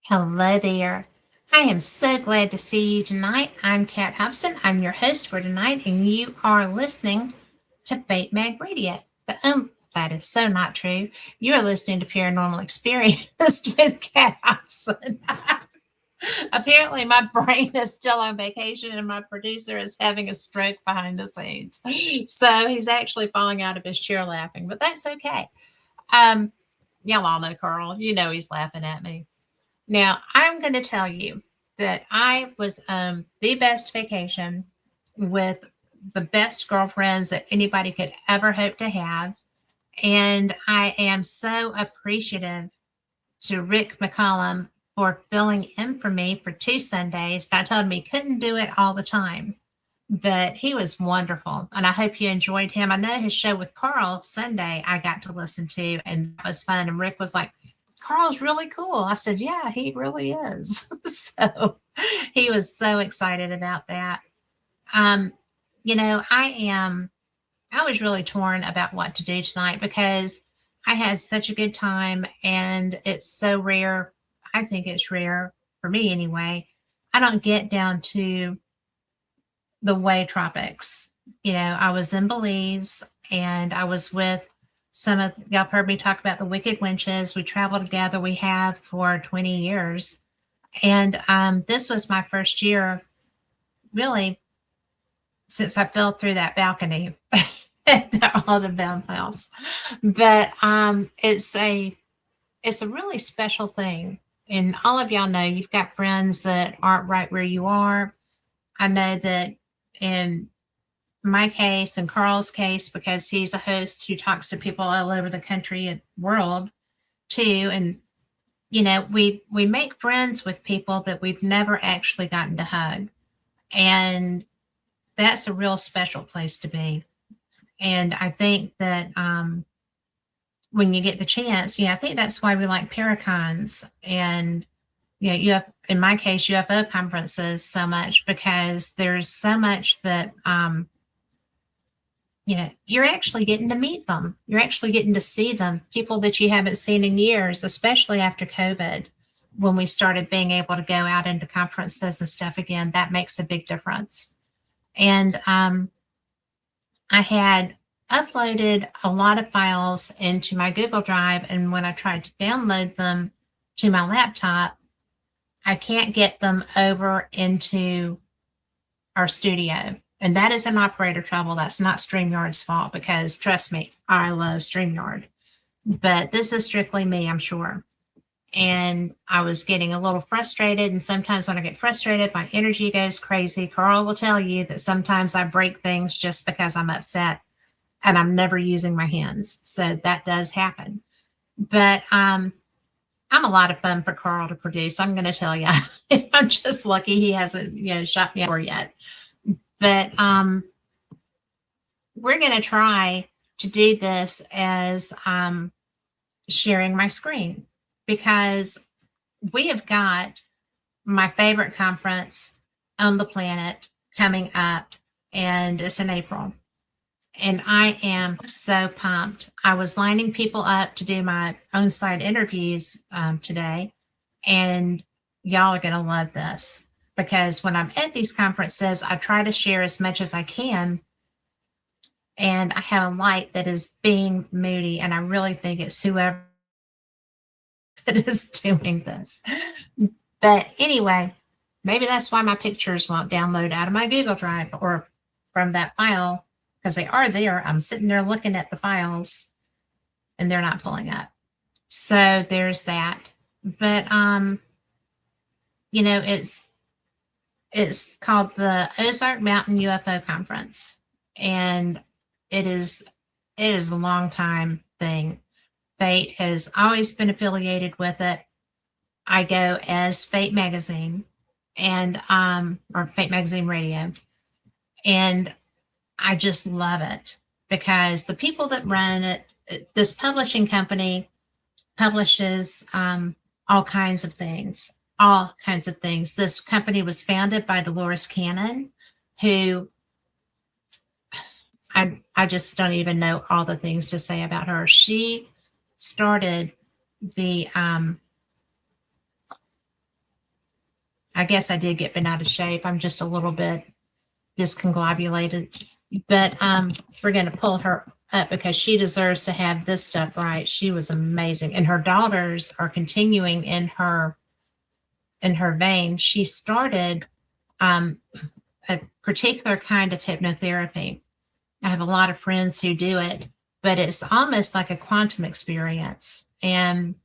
Hello there. I am so glad to see you tonight. I'm Kat Hobson. I'm your host for tonight, and you are listening to Fate Mag Radio. But that is so not true. You are listening to Paranormal Experience with Kat Hobson. Apparently, my brain is still on vacation, and my producer is having a stroke behind the scenes. So he's actually falling out of his chair laughing, but that's okay. Um, y'all all know Carl. You know he's laughing at me. Now, I'm going to tell you that I was the best vacation with the best girlfriends that anybody could ever hope to have. And I am so appreciative to Rick McCollum for filling in for me for 2 Sundays. I told him he couldn't do it all the time, but he was wonderful. And I hope you enjoyed him. I know his show with Carl Sunday I got to listen to, and that was fun. And Rick was like, Carl's really cool. I said, yeah, he really is. So he was so excited about that. Um, I was really torn about what to do tonight because I had such a good time, and it's so rare. I think it's rare for me anyway. I don't get down to the way tropics. I was in Belize, and I was with some of y'all have heard me talk about the Wicked Winches. We travel together. We have for 20 years. And this was my first year, really, since I fell through that balcony at the Audubon House. But it's a really special thing. And all of y'all know you've got friends that aren't right where you are. I know that in my case and Carl's case, because he's a host who talks to people all over the country and world too. And, we make friends with people that we've never actually gotten to hug. And that's a real special place to be. And I think that when you get the chance, I think that's why we like Paracons and, you have, in my case, UFO conferences so much, because there's so much that, you're actually getting to meet them. You're actually getting to see them, people that you haven't seen in years, especially after COVID, when we started being able to go out into conferences and stuff again. That makes a big difference. And I had uploaded a lot of files into my Google Drive, and when I tried to download them to my laptop, I can't get them over into our studio. And that is an operator trouble. That's not StreamYard's fault, because trust me, I love StreamYard. But this is strictly me, I'm sure. And I was getting a little frustrated. And sometimes when I get frustrated, my energy goes crazy. Carl will tell you that sometimes I break things just because I'm upset and I'm never using my hands. So that does happen. But I'm a lot of fun for Carl to produce. I'm going to tell you, I'm just lucky he hasn't, shot me over yet. But we're going to try to do this as sharing my screen, because we have got my favorite conference on the planet coming up, and it's in April. And I am so pumped. I was lining people up to do my on-site interviews today, and y'all are going to love this. Because when I'm at these conferences, I try to share as much as I can. And I have a light that is being moody, and I really think it's whoever that is doing this. But anyway, maybe that's why my pictures won't download out of my Google Drive or from that file, because they are there. I'm sitting there looking at the files, and they're not pulling up. So there's that. But it's called the Ozark Mountain UFO Conference, and it is a long time thing. Fate has always been affiliated with it. I go as Fate Magazine and or Fate Magazine Radio, and I just love it because the people that run it, this publishing company publishes all kinds of things. This company was founded by Delores Cannon, who I just don't even know all the things to say about her. She started the I guess I did get bent out of shape. I'm just a little bit discombobulated. But we're going to pull her up because she deserves to have this stuff right. She was amazing. And her daughters are continuing in her vein. She started a particular kind of hypnotherapy. I have a lot of friends who do it, but it's almost like a quantum experience. And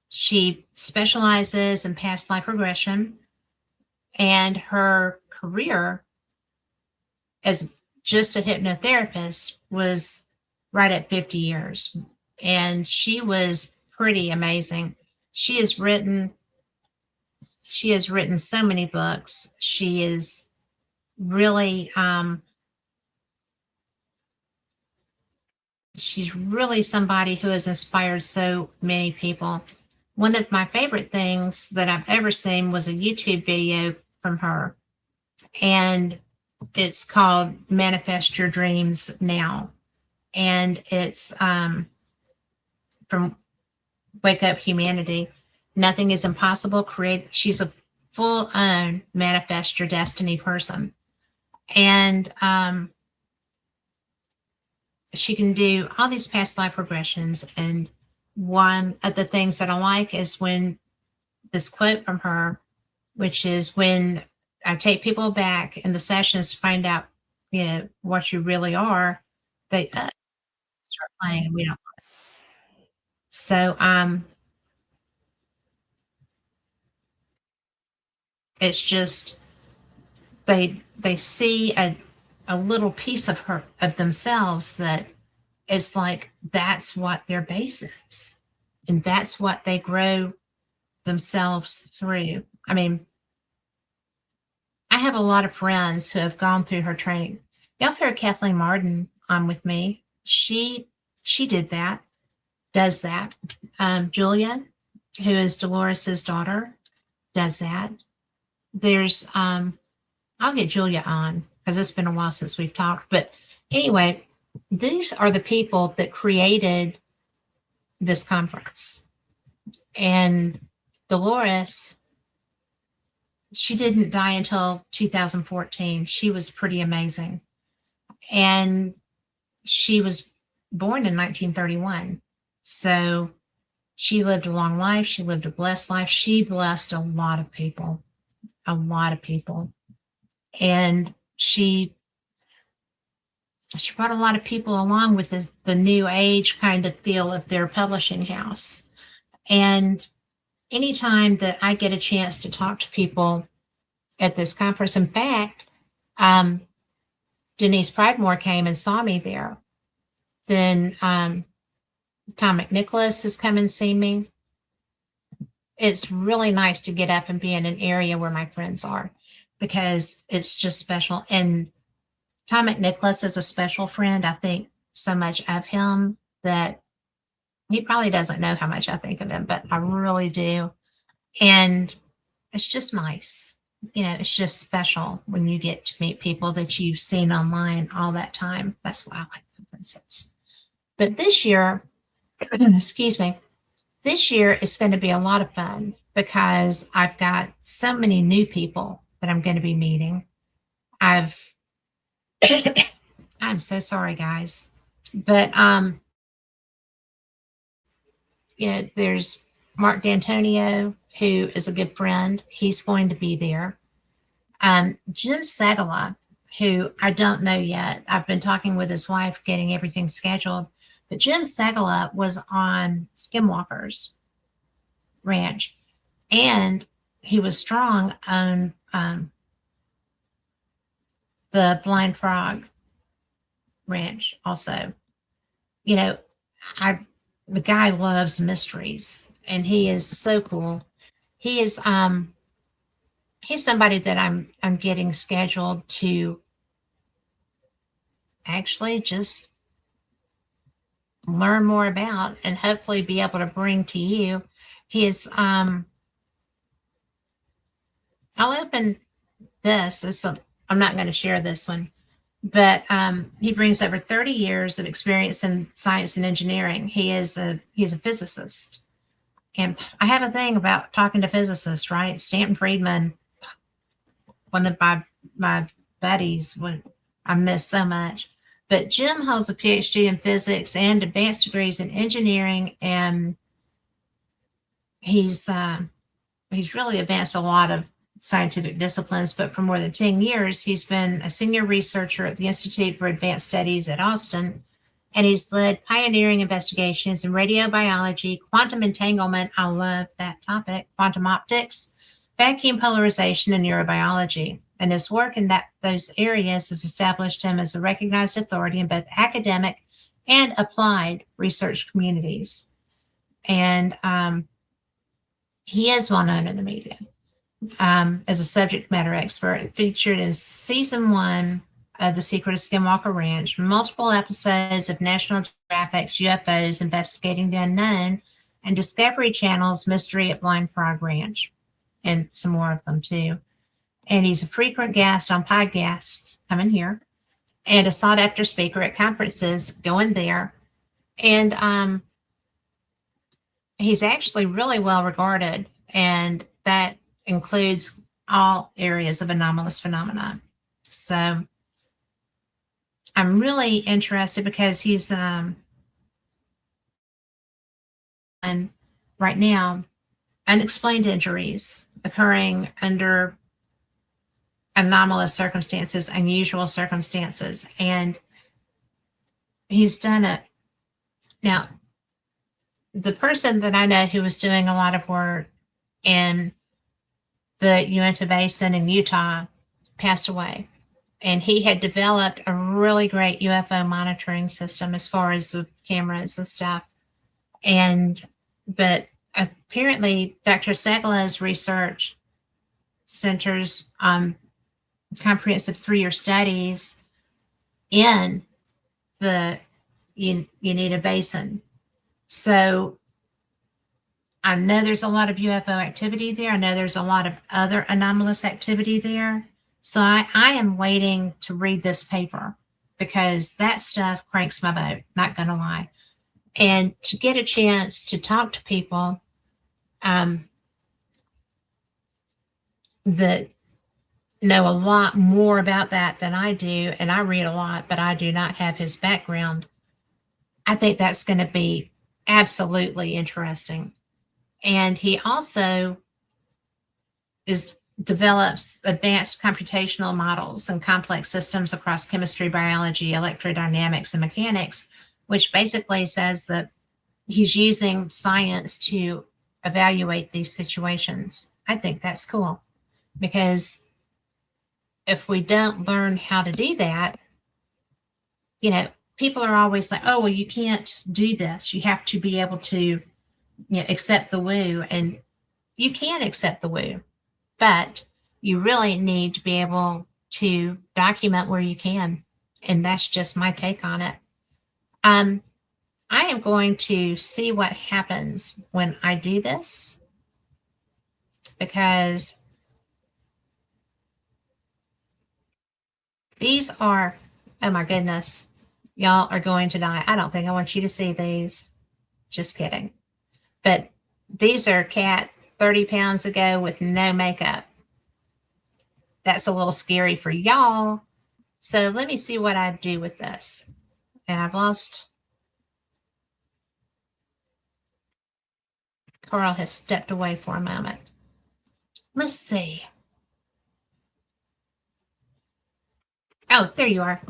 she specializes in past life regression, and her career as just a hypnotherapist was right at 50 years. And she was pretty amazing. She has written so many books. She is really she's really somebody who has inspired so many people. One of my favorite things that I've ever seen was a YouTube video from her, and it's called Manifest Your Dreams Now. And it's from Wake Up Humanity. Nothing is impossible. She's a full-on manifest your destiny person. And she can do all these past life regressions. And one of the things that I like is when this quote from her, which is, when I take people back in the sessions to find out, what you really are, they start playing, and we don't. So it's just they see a little piece of themselves that is like, that's what their base is, and that's what they grow themselves through. I mean, I have a lot of friends who have gone through her training. Y'all heard Kathleen Martin on with me. She did that, does that. Julia, who is Dolores's daughter, does that. There's I'll get Julia on because it's been a while since we've talked. But anyway, these are the people that created this conference. And Delores, she didn't die until 2014. She was pretty amazing. And she was born in 1931. So she lived a long life. She lived a blessed life. She blessed a lot of people. And she brought a lot of people along with the new age kind of feel of their publishing house. And anytime that I get a chance to talk to people at this conference, in fact, Denise Pridemore came and saw me there. Then Tom McNicholas has come and seen me. It's really nice to get up and be in an area where my friends are, because it's just special. And Tom McNicholas is a special friend. I think so much of him that he probably doesn't know how much I think of him, but I really do. And it's just nice. It's just special when you get to meet people that you've seen online all that time. That's why I like conferences. But this year, excuse me, this year is going to be a lot of fun because I've got so many new people that I'm going to be meeting. I'm so sorry, guys. But there's Mark D'Antonio, who is a good friend. He's going to be there. Jim Segala, who I don't know yet. I've been talking with his wife, getting everything scheduled. But Jim Segala was on Skinwalker's ranch, and he was strong on the Blind Frog ranch also. The guy loves mysteries, and he is so cool. He is he's somebody that I'm getting scheduled to actually just learn more about and hopefully be able to bring to you. His I'll open this. I'm not going to share this one, but he brings over 30 years of experience in science and engineering. He's a physicist, and I have a thing about talking to physicists, right? Stanton Friedman, one of my buddies when I miss so much. But Jim holds a PhD in physics and advanced degrees in engineering, and he's really advanced a lot of scientific disciplines. But for more than 10 years, he's been a senior researcher at the Institute for Advanced Studies at Austin, and he's led pioneering investigations in radiobiology, quantum entanglement, I love that topic, quantum optics, vacuum polarization, and neurobiology. And his work in those areas has established him as a recognized authority in both academic and applied research communities. And he is well known in the media as a subject matter expert, featured in season 1 of The Secret of Skinwalker Ranch, multiple episodes of National Geographic's UFOs Investigating the Unknown, and Discovery Channel's Mystery at Blind Frog Ranch, and some more of them too. And he's a frequent guest on podcasts, coming here, and a sought-after speaker at conferences, going there. And he's actually really well regarded, and that includes all areas of anomalous phenomena. So I'm really interested because he's and right now, unexplained injuries occurring under anomalous circumstances, unusual circumstances, and he's done it. Now, the person that I know who was doing a lot of work in the Uinta Basin in Utah passed away, and he had developed a really great UFO monitoring system as far as the cameras and stuff. But apparently Dr. Segala's research centers on comprehensive 3-year studies in the Uinta Basin. So I know there's a lot of UFO activity there. I know there's a lot of other anomalous activity there. So I am waiting to read this paper because that stuff cranks my boat, not going to lie. And to get a chance to talk to people that know a lot more about that than I do, and I read a lot, but I do not have his background, I think that's going to be absolutely interesting. And he also develops advanced computational models and complex systems across chemistry, biology, electrodynamics, and mechanics, which basically says that he's using science to evaluate these situations. I think that's cool, because if we don't learn how to do that, people are always like, oh, well, you can't do this. You have to be able to, accept the woo. And you can accept the woo, but you really need to be able to document where you can. And that's just my take on it. I am going to see what happens when I do this, because these are, oh my goodness, y'all are going to die. I don't think I want you to see these. Just kidding. But these are Cat 30 pounds ago with no makeup. That's a little scary for y'all. So let me see what I do with this. And I've lost. Carl has stepped away for a moment. Let's see. Oh, there you are.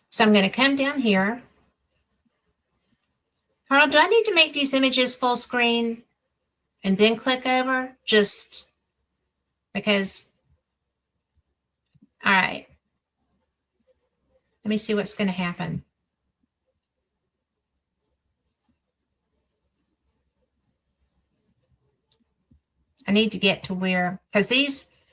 So I'm going to come down here. Carl, do I need to make these images full screen and then click over? Just because. All right. Let me see what's going to happen. I need to get to where, because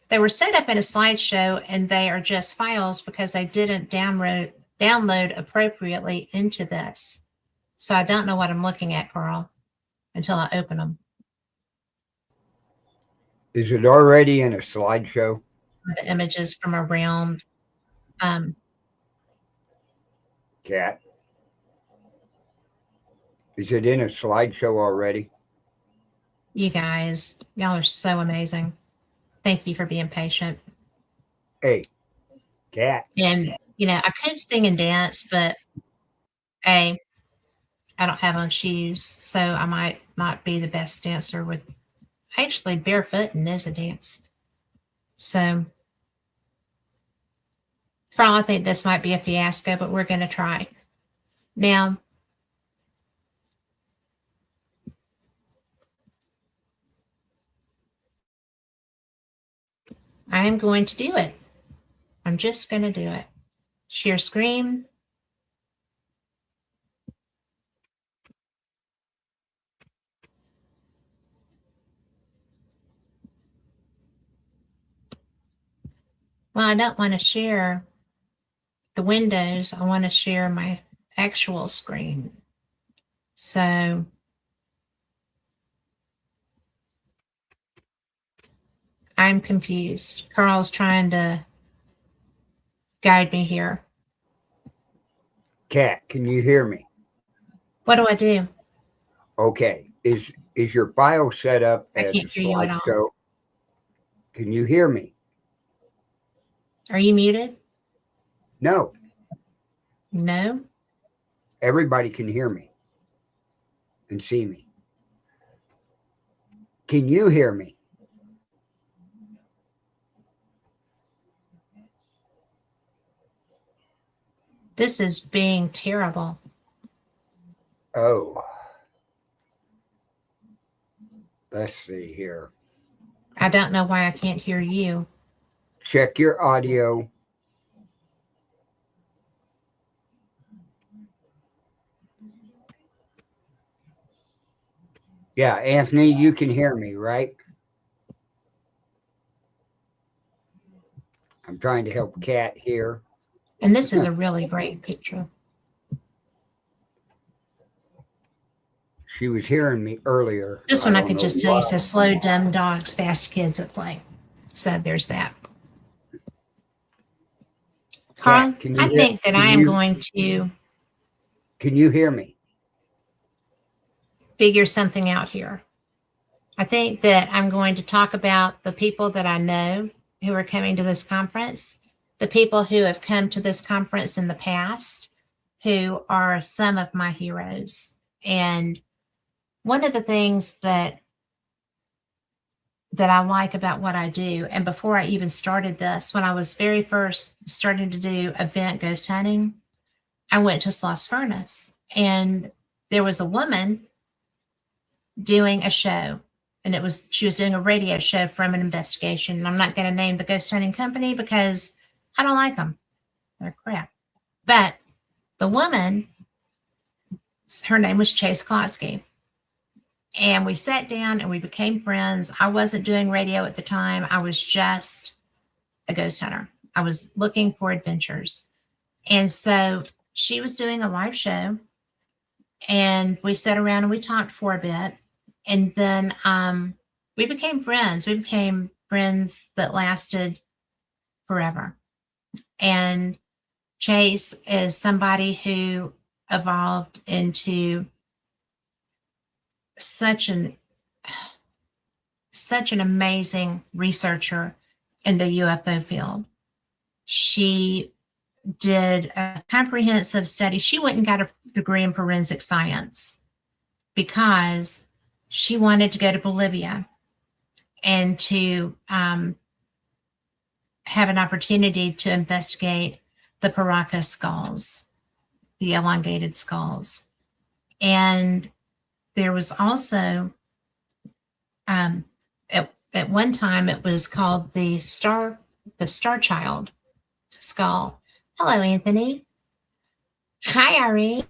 they were set up in a slideshow and they are just files because they didn't download appropriately into this. So I don't know what I'm looking at, Carl, until I open them. Is it already in a slideshow? The images from around. Cat. Is it in a slideshow already? You guys, y'all are so amazing. Thank you for being patient. Hey, Cat. And, I could sing and dance, but A, I don't have on shoes, so I might not be the best dancer with actually barefooting is a dance. So, Carl, I think this might be a fiasco, but we're going to try. Now, I am going to do it. I'm just going to do it. Share screen. Well, I don't want to share the windows. I want to share my actual screen. So I'm confused. Carl's trying to guide me here. Cat, can you hear me? What do I do? Okay. Is your file set up I as a can't hear you at all. slideshow? Can you hear me? Are you muted? No. No. Everybody can hear me and see me. Can you hear me? This is being terrible. Oh. Let's see here. I don't know why I can't hear you. Check your audio. Yeah, Anthony, you can hear me, right? I'm trying to help Cat here. And this is a really great picture. She was hearing me earlier. This one I don't could know just tell you why. says slow, dumb dogs, fast kids at play. So there's that. Carl, Cat, can I you think that I am going to Can you hear me? figure something out here. I think that I'm going to talk about the people that I know who are coming to this conference, the people who have come to this conference in the past, who are some of my heroes. And one of the things that I like about what I do, and before I even started this, when I was very first starting to do event ghost hunting, I went to Sloss Furnace, and there was a woman doing a show, and she was doing a radio show from an investigation. And I'm not going to name the ghost hunting company because I don't like them. They're crap. But the woman, her name was Chase Klotsky. And we sat down and we became friends. I wasn't doing radio at the time. I was just a ghost hunter. I was looking for adventures. And so she was doing a live show, and we sat around and we talked for a bit. And then we became friends. We became friends that lasted forever. And Chase is somebody who evolved into such an amazing researcher in the UFO field. She did a comprehensive study. She went and got a degree in forensic science because she wanted to go to Bolivia and to have an opportunity to investigate the Paraca skulls, the elongated skulls. And there was also, at one time, it was called the Star Child skull. Hello, Anthony. Hi, Ari.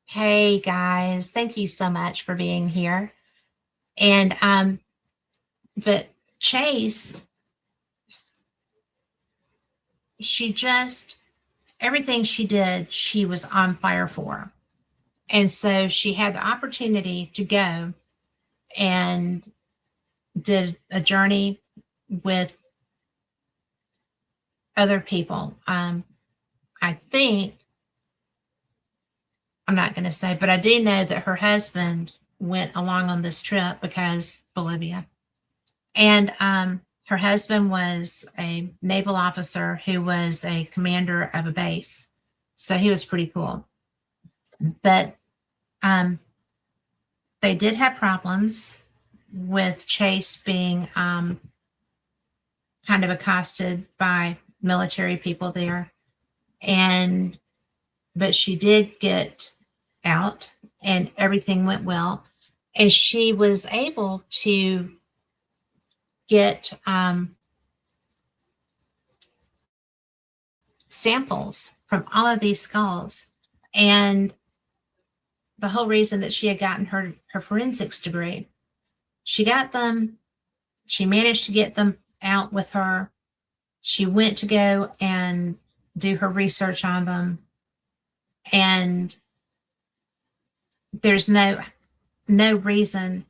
Hey, guys. Thank you so much for being here. And, but Chase, everything she did, she was on fire for. And so she had the opportunity to go and did a journey with other people. I think, I'm not going to say, but I do know that her husband went along on this trip because Bolivia. And her husband was a naval officer who was a commander of a base. So he was pretty cool. But they did have problems with Chase being kind of accosted by military people there. But she did get out and everything went well. And she was able to get samples from all of these skulls. And the whole reason that she had gotten her forensics degree, she got them, she managed to get them out with her. She went to go and do her research on them. And there's no reason,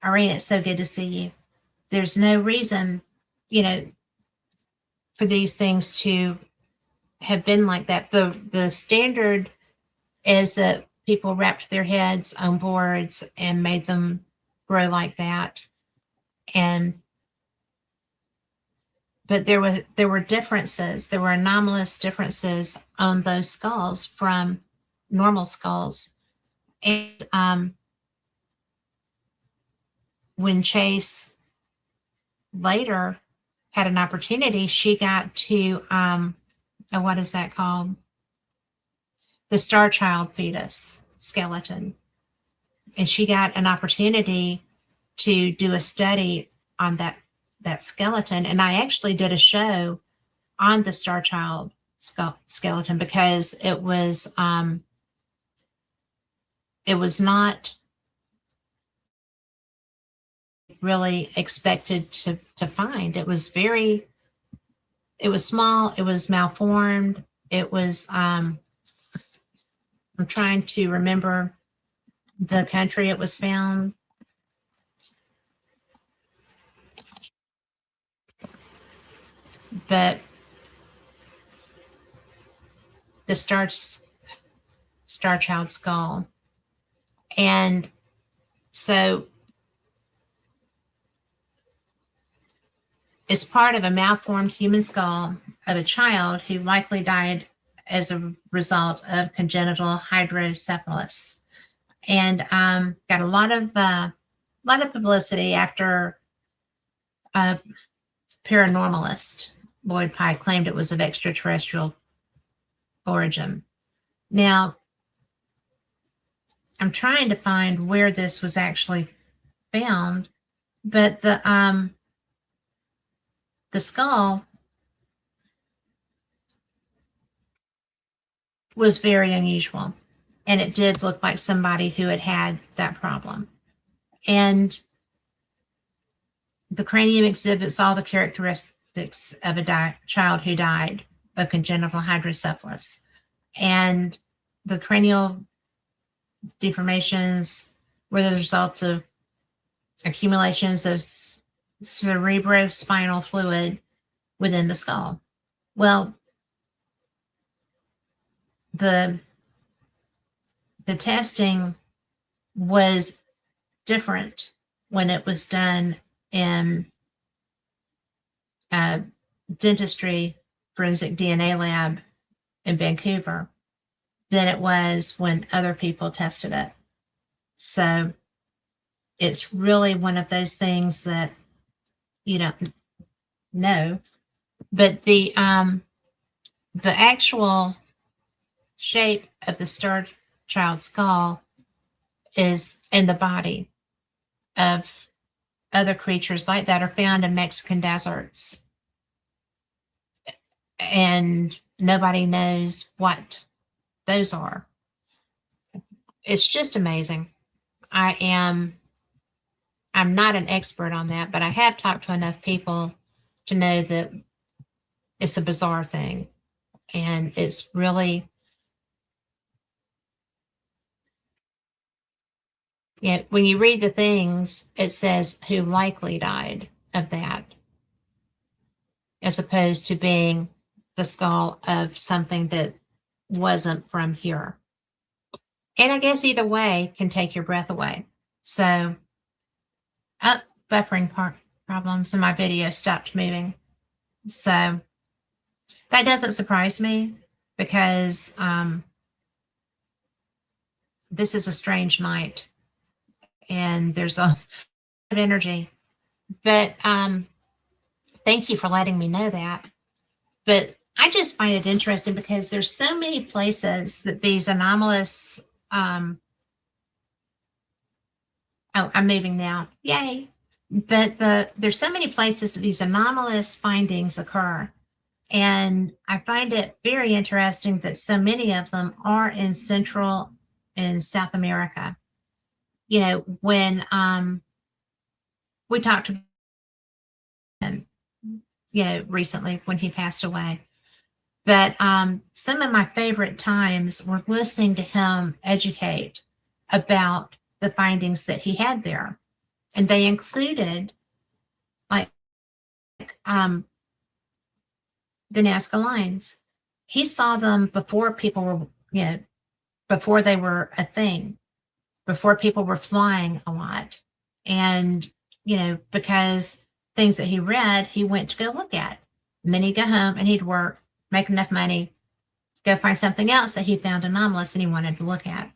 Irene, it's so good to see you. There's no reason, for these things to have been like that. The standard is that people wrapped their heads on boards and made them grow like that. But there were differences. There were anomalous differences on those skulls from normal skulls. And when Chase later had an opportunity, she got to what is that called? The Star Child fetus skeleton. And she got an opportunity to do a study on that skeleton. And I actually did a show on the Star Child skeleton because it was not really expected to find. It was small, it was malformed, it was I'm trying to remember the country it was found. But the Star Child skull. And so it's part of a malformed human skull of a child who likely died as a result of congenital hydrocephalus, and got a lot of publicity after a paranormalist, Lloyd Pye, claimed it was of extraterrestrial origin. Now, I'm trying to find where this was actually found, but the skull was very unusual, and it did look like somebody who had that problem. And the cranium exhibits all the characteristics of a child who died of congenital hydrocephalus. And the cranial deformations were the result of accumulations of cerebrospinal fluid within the skull. Well, the testing was different when it was done in a dentistry forensic DNA lab in Vancouver than it was when other people tested it. So it's really one of those things that you don't know. But the actual shape of the Star Child skull is in the body of other creatures like that are found in Mexican deserts. And nobody knows what those are. It's just amazing. I'm not an expert on that, but I have talked to enough people to know that it's a bizarre thing. And it's really, when you read the things, it says who likely died of that, as opposed to being the skull of something that wasn't from here. And I guess either way can take your breath away. So, buffering problems and my video stopped moving. So that doesn't surprise me because this is a strange night and there's a lot of energy. But thank you for letting me know that. But I just find it interesting because there's so many places that these anomalous oh, I'm moving now. Yay. But there's so many places that these anomalous findings occur. And I find it very interesting that so many of them are in Central and South America. You know, when we talked to him, you know, recently when he passed away. But some of my favorite times were listening to him educate about the findings that he had there. And they included like the Nazca lines. He saw them before people were, you know, before they were a thing, before people were flying a lot. And, you know, because things that he read, he went to go look at. And then he'd go home and he'd work, make enough money, go find something else that he found anomalous and he wanted to look at.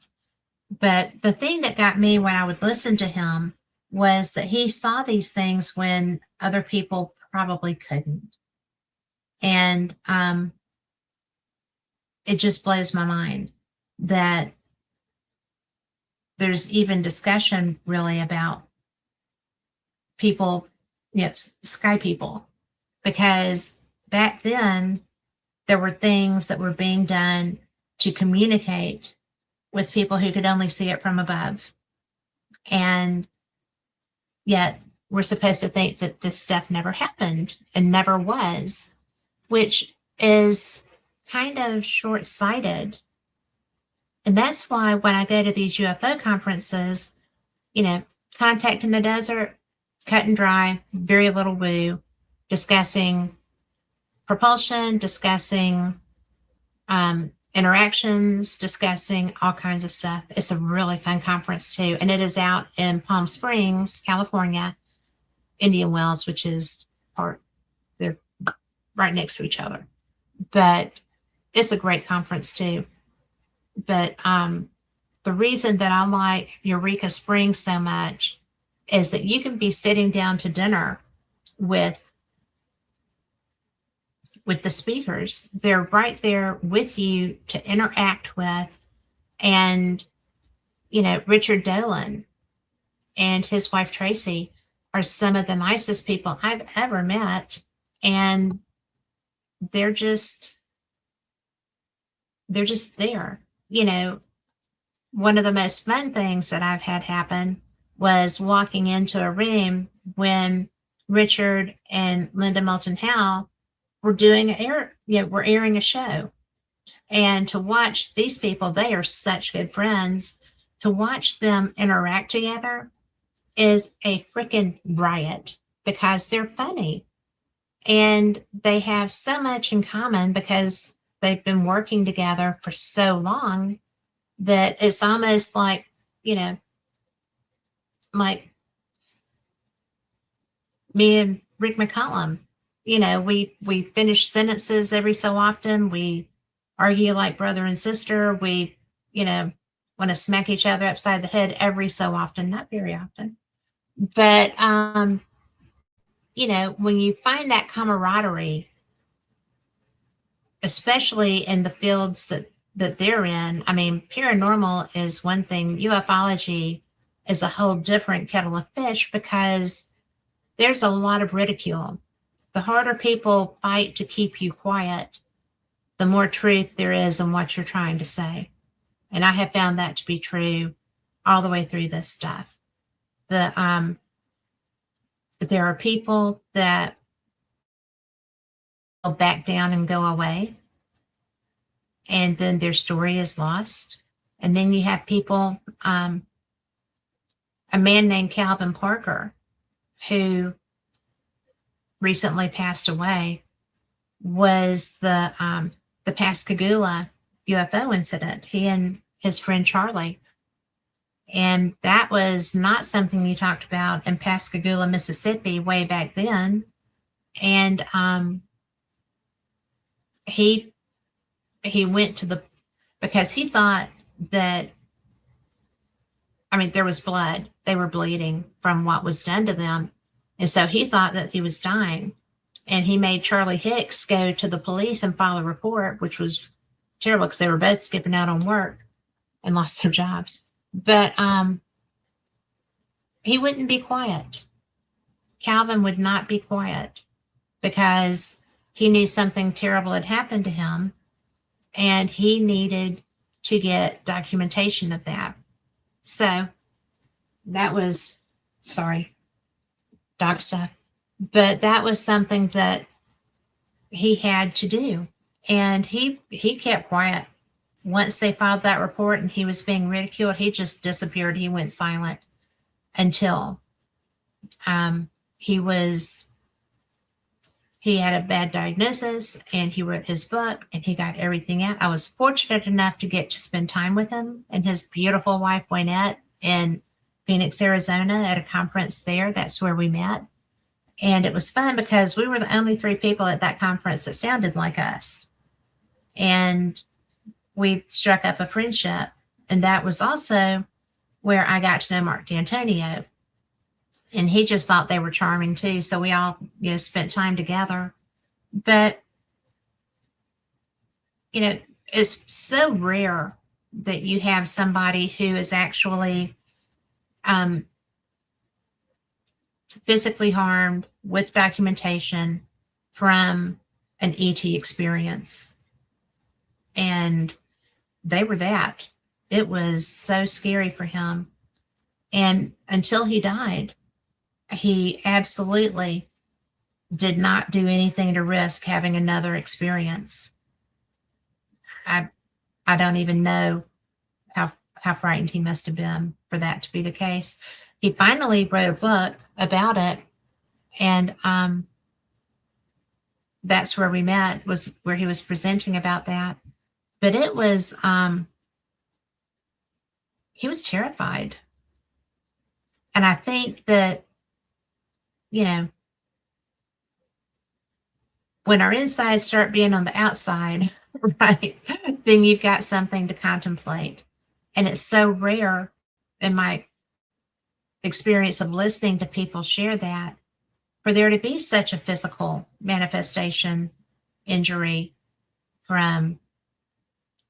But the thing that got me when I would listen to him was that he saw these things when other people probably couldn't. And it just blows my mind that there's even discussion really about people, you know, sky people, because back then there were things that were being done to communicate with people who could only see it from above. And yet we're supposed to think that this stuff never happened and never was, which is kind of short-sighted. And that's why when I go to these UFO conferences, you know, contact in the desert, cut and dry, very little woo, discussing propulsion, discussing interactions, discussing all kinds of stuff. It's a really fun conference too. And it is out in Palm Springs, California, Indian Wells, which is they're right next to each other. But it's a great conference too. But the reason that I like Eureka Springs so much is that you can be sitting down to dinner with the speakers. They're right there with you to interact with. And, you know, Richard Dolan and his wife Tracy are some of the nicest people I've ever met. And they're just there. You know, one of the most fun things that I've had happen was walking into a room when Richard and Linda Moulton Howe were doing we're airing a show. And to watch these people, they are such good friends. To watch them interact together is a freaking riot because they're funny. And they have so much in common because they've been working together for so long that it's almost like, you know, like me and Rick McCollum. You know, we finish sentences every so often. We argue like brother and sister. We, you know, want to smack each other upside the head every so often, not very often. But, you know, when you find that camaraderie, especially in the fields that they're in, I mean, paranormal is one thing. Ufology is a whole different kettle of fish because there's a lot of ridicule. The harder people fight to keep you quiet, the more truth there is in what you're trying to say. And I have found that to be true all the way through this stuff. There are people that will back down and go away, and then their story is lost. And then you have people, a man named Calvin Parker, who recently passed away, was the Pascagoula UFO incident. He and his friend Charlie And that was not something you talked about in Pascagoula, Mississippi, way back then. And he went to the, because he thought that, I mean, there was blood. They were bleeding from what was done to them. And so he thought that he was dying. And he made Charlie Hicks go to the police and file a report, which was terrible because they were both skipping out on work and lost their jobs. But he wouldn't be quiet. Calvin would not be quiet because he knew something terrible had happened to him, and he needed to get documentation of that. So that was, sorry, dog stuff, but that was something that he had to do. And he kept quiet. Once they filed that report and he was being ridiculed, he just disappeared. He went silent until he had a bad diagnosis, and he wrote his book and he got everything out. I was fortunate enough to get to spend time with him and his beautiful wife, Wynette, in Phoenix, Arizona at a conference there. That's where we met. And it was fun because we were the only 3 people at that conference that sounded like us. And we struck up a friendship. And that was also where I got to know Mark D'Antonio. And he just thought they were charming too. So we all, spent time together. But, it's so rare that you have somebody who is actually physically harmed with documentation from an ET experience. And they were that. It was so scary for him. And until he died, he absolutely did not do anything to risk having another experience. I don't even know how frightened he must have been for that to be the case. He finally wrote a book about it, and that's where we met, was where he was presenting about that. But it was, he was terrified. And I think that, when our insides start being on the outside, right, then you've got something to contemplate. And it's so rare in my experience of listening to people share that, for there to be such a physical manifestation injury from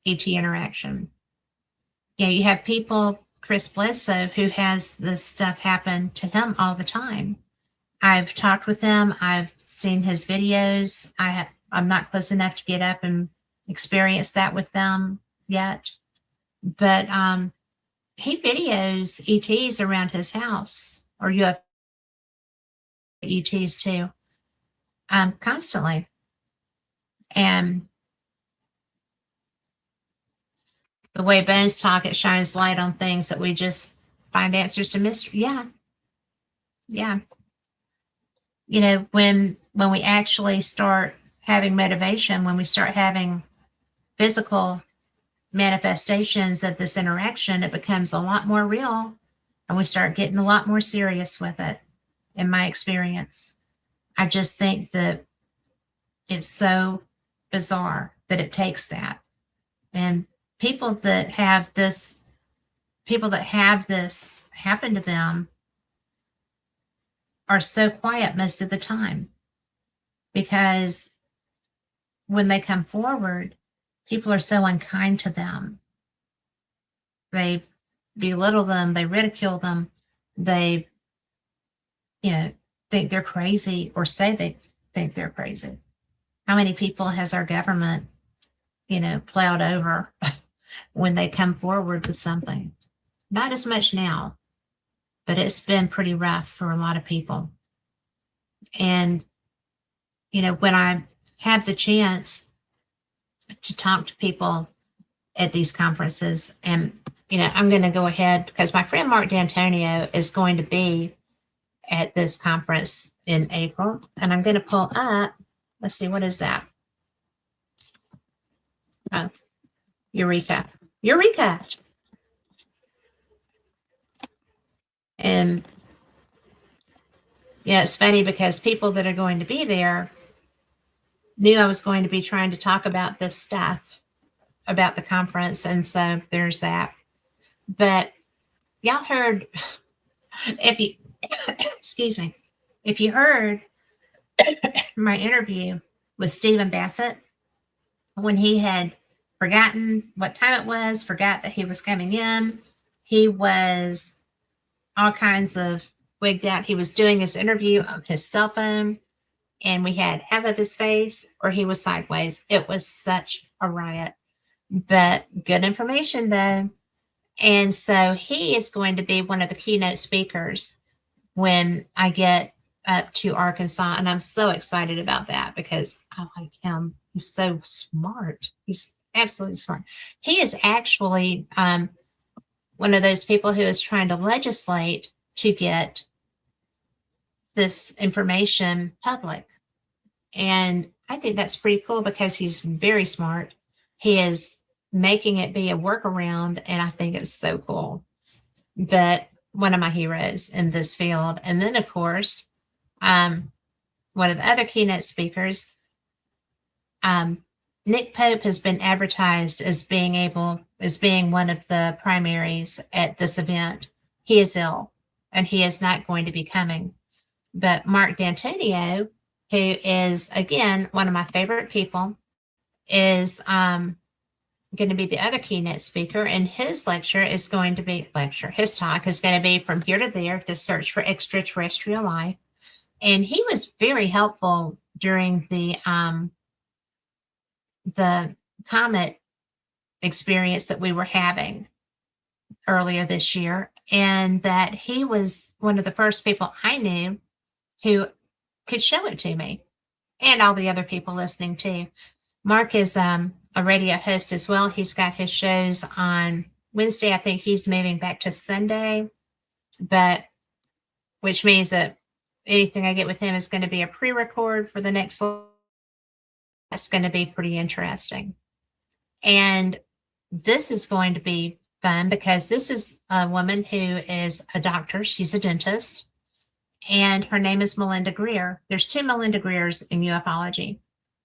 ET interaction. You have people, Chris Bledsoe, who has this stuff happen to him all the time. I've talked with him. I've seen his videos. I'm not close enough to get up and experience that with them yet. But he videos ETs around his house, or UFO ETs too, constantly. And the way Bones talk, it shines light on things that we just find answers to mystery. Yeah. When we actually start having motivation, when we start having physical manifestations of this interaction, it becomes a lot more real, and we start getting a lot more serious with it, in my experience. I just think that it's so bizarre that it takes that. And people that have this happen to them are so quiet most of the time, because when they come forward, people are so unkind to them. They belittle them, they ridicule them, they think they're crazy, or say they think they're crazy. How many people has our government plowed over when they come forward with something? Not as much now, but it's been pretty rough for a lot of people. And when I have the chance to talk to people at these conferences, and I'm going to go ahead, because my friend Mark D'Antonio is going to be at this conference in April, and I'm going to pull up, let's see, what is that? Oh, Eureka. And yeah, it's funny because people that are going to be there knew I was going to be trying to talk about this stuff about the conference. And so there's that. But y'all heard, if you, excuse me, if you heard my interview with Stephen Bassett, when he had forgotten what time it was, forgot that he was coming in, he was all kinds of wigged out. He was doing his interview on his cell phone, and we had half of his face, or he was sideways. It was such a riot, but good information though. And so he is going to be one of the keynote speakers when I get up to Arkansas. And I'm so excited about that because I like him. He's so smart. He's absolutely smart. He is actually one of those people who is trying to legislate to get this information public. And I think that's pretty cool because he's very smart. He is making it be a workaround, and I think it's so cool. But one of my heroes in this field. And then, of course, one of the other keynote speakers, Nick Pope, has been advertised as being one of the primaries at this event. He is ill, and he is not going to be coming. But Mark D'Antonio, who is, again, one of my favorite people, is going to be the other keynote speaker, and his talk is going to be From Here to There, The Search for Extraterrestrial Life. And he was very helpful during the comet experience that we were having earlier this year, and that he was one of the first people I knew who could show it to me, and all the other people listening too. Mark is a radio host as well. He's got his shows on Wednesday. I think he's moving back to Sunday, but which means that anything I get with him is going to be a pre-record for the next. That's going to be pretty interesting. And this is going to be fun because this is a woman who is a doctor. She's a dentist, and her name is Melinda Greer. There's two Melinda Greers in ufology.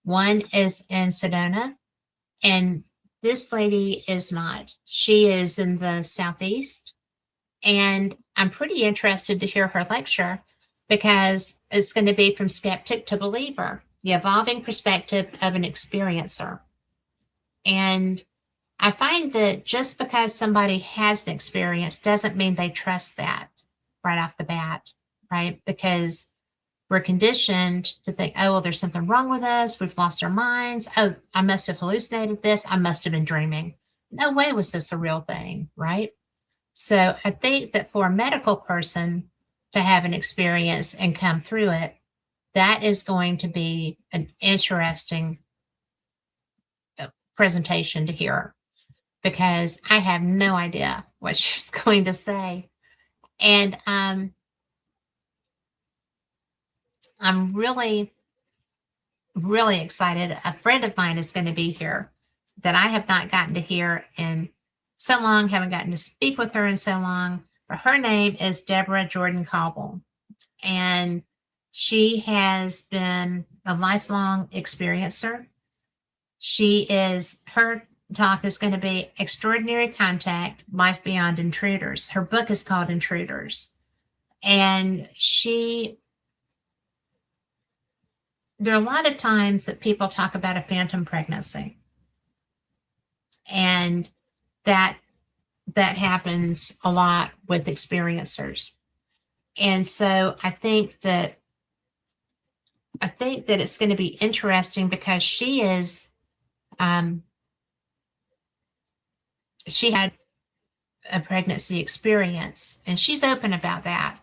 One is in Sedona, and this lady is not. She is in the Southeast, and I'm pretty interested to hear her lecture because it's going to be From Skeptic to Believer, the evolving perspective of an experiencer. And I find that just because somebody has an experience doesn't mean they trust that right off the bat, right? Because we're conditioned to think, oh, well, there's something wrong with us. We've lost our minds. Oh, I must have hallucinated this. I must have been dreaming. No way was this a real thing, right? So I think that for a medical person to have an experience and come through it, that is going to be an interesting presentation to hear, because I have no idea what she's going to say. And I'm really, really excited. A friend of mine is going to be here that I have not gotten to hear in so long, haven't gotten to speak with her in so long. But her name is Deborah Jordan Cobble, and she has been a lifelong experiencer. Her talk is going to be Extraordinary Contact, Life Beyond Intruders. Her book is called Intruders. And there are a lot of times that people talk about a phantom pregnancy, and that happens a lot with experiencers. And so I think that it's going to be interesting because she had a pregnancy experience, and she's open about that.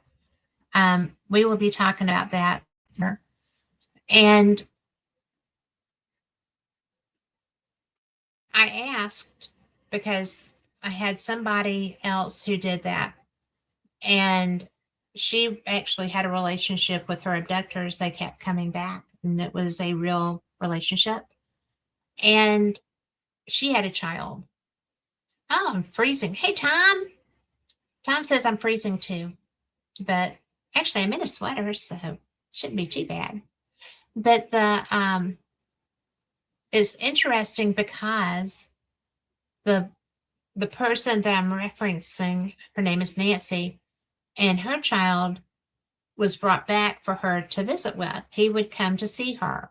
We will be talking about that. And I asked because I had somebody else who did that, and she actually had a relationship with her abductors. They kept coming back, and it was a real relationship. And she had a child. Oh, I'm freezing. Hey, Tom. Tom says I'm freezing too. but actually I'm in a sweater, so it shouldn't be too bad. But it's interesting because the the person that I'm referencing, her name is Nancy, and her child was brought back for her to visit with. He would come to see her.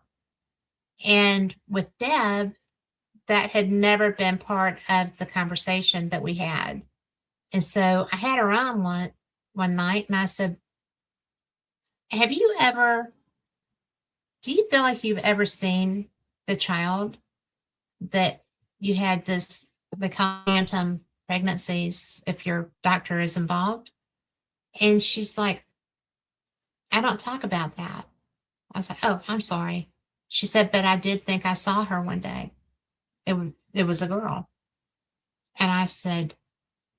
And with Deb, that had never been part of the conversation that we had. And so I had her on one night and I said, have you ever, do you feel like you've ever seen the child that you had this, the phantom pregnancies, if your doctor is involved? And she's like, I don't talk about that. I was like, oh, I'm sorry. She said, but I did think I saw her one day. It was a girl. And I said,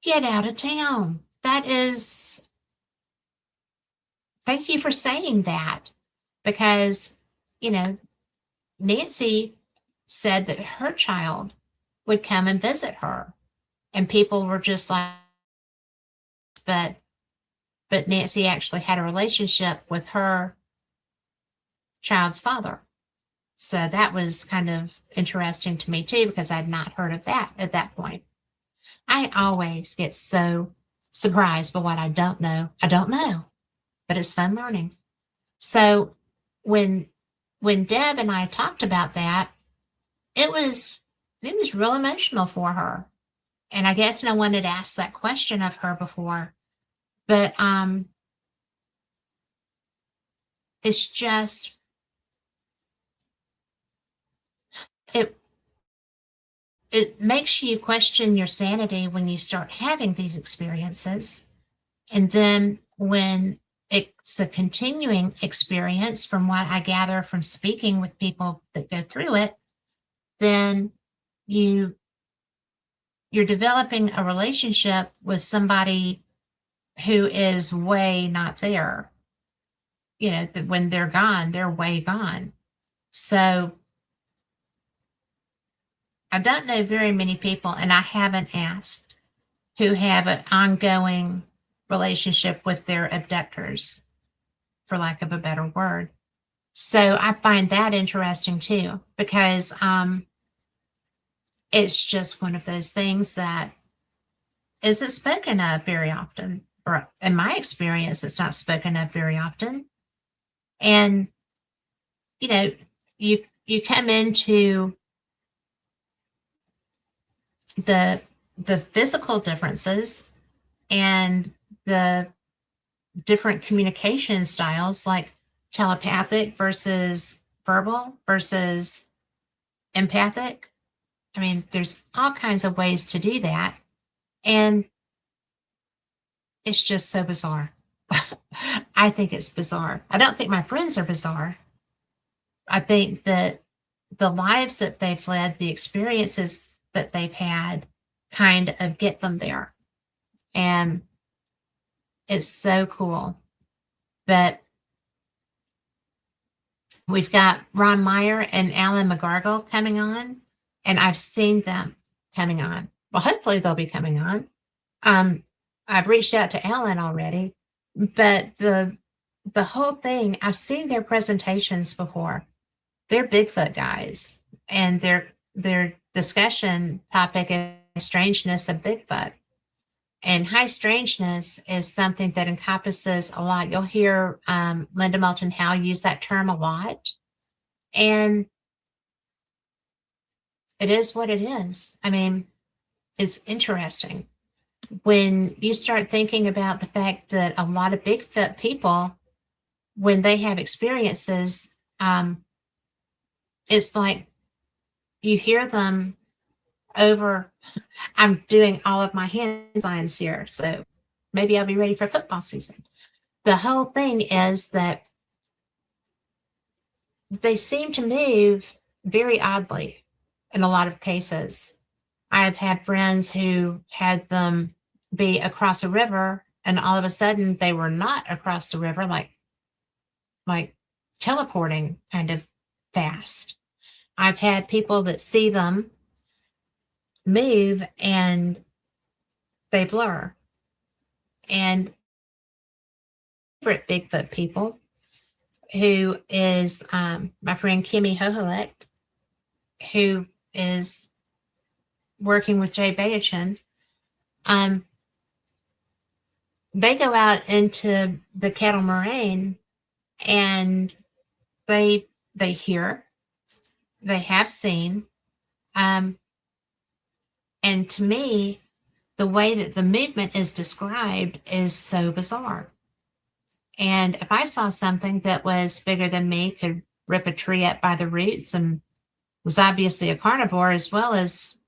get out of town. That is, thank you for saying that. Because, you know, Nancy said that her child would come and visit her. And people were just like, but Nancy actually had a relationship with her child's father. So that was kind of interesting to me too, because I'd not heard of that at that point. I always get so surprised by what I don't know. I don't know, but it's fun learning. So when Deb and I talked about that, it was real emotional for her. And I guess no one had asked that question of her before. But it's just it it makes you question your sanity when you start having these experiences. And then when it's a continuing experience, from what I gather from speaking with people that go through it, then you you're developing a relationship with somebody who is way not there. You know, that when they're gone, they're way gone. So I don't know very many people, and I haven't asked, who have an ongoing relationship with their abductors, for lack of a better word. So I find that interesting too, because it's just one of those things that isn't spoken of very often, or in my experience, it's not spoken of very often. And you know, you come into the physical differences and the different communication styles, like telepathic versus verbal versus empathic. I mean, there's all kinds of ways to do that. And it's just so bizarre. I think it's bizarre. I don't think my friends are bizarre. I think that the lives that they've led, the experiences that they've had, kind of get them there. And it's so cool. But we've got Ron Meyer and Alan McGargle coming on, and I've seen them coming on. Well, hopefully they'll be coming on. I've reached out to Alan already, but the whole thing, I've seen their presentations before. They're Bigfoot guys, and their discussion topic is strangeness of Bigfoot. And high strangeness is something that encompasses a lot. You'll hear Linda Moulton Howe use that term a lot. And it is what it is. I mean, it's interesting when you start thinking about the fact that a lot of Bigfoot people, when they have experiences, it's like you hear them over. I'm doing all of my hand signs here, so maybe I'll be ready for football season. The whole thing is that they seem to move very oddly in a lot of cases. I've had friends who had them be across a river, and all of a sudden they were not across the river, like teleporting kind of fast. I've had people that see them move and they blur. And favorite Bigfoot people, who is my friend Kimmy Hoholek, who is working with Jay Bayachin. They go out into the cattle moraine and they hear, they have seen, and to me, the way that the movement is described is so bizarre. And if I saw something that was bigger than me, could rip a tree up by the roots, and was obviously a carnivore as well as,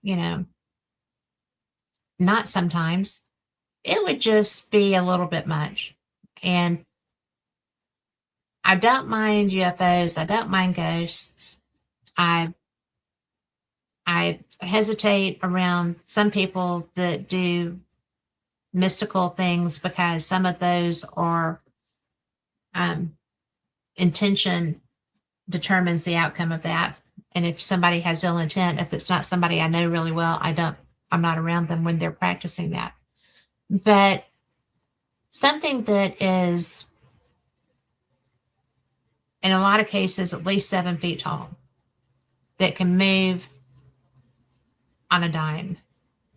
not sometimes, it would just be a little bit much. And I don't mind UFOs. I don't mind ghosts. I hesitate around some people that do mystical things, because some of those are intention determines the outcome of that. And if somebody has ill intent, if it's not somebody I know really well, I'm not around them when they're practicing that. But something that is, in a lot of cases, at least 7 feet tall, that can move on a dime.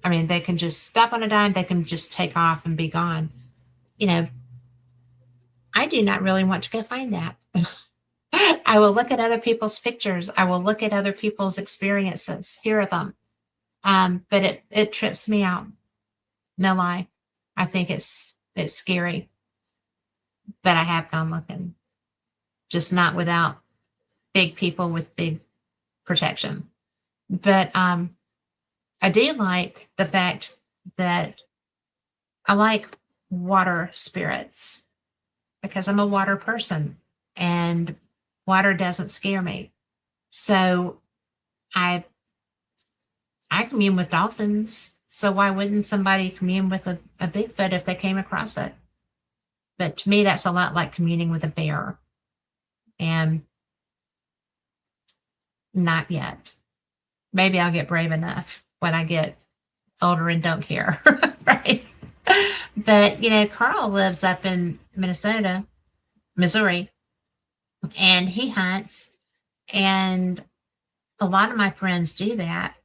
I mean, they can just stop on a dime, they can just take off and be gone. I do not really want to go find that. I will look at other people's pictures. I will look at other people's experiences, hear them. But it trips me out. No lie. I think it's scary. But I have gone looking. Just not without big people with big protection. But I do like the fact that I like water spirits, because I'm a water person and water doesn't scare me. So I commune with dolphins. So why wouldn't somebody commune with a Bigfoot if they came across it? But to me, that's a lot like communing with a bear. And not yet. Maybe I'll get brave enough when I get older and don't care, right? But, Carl lives up in Missouri, and he hunts, and a lot of my friends do that.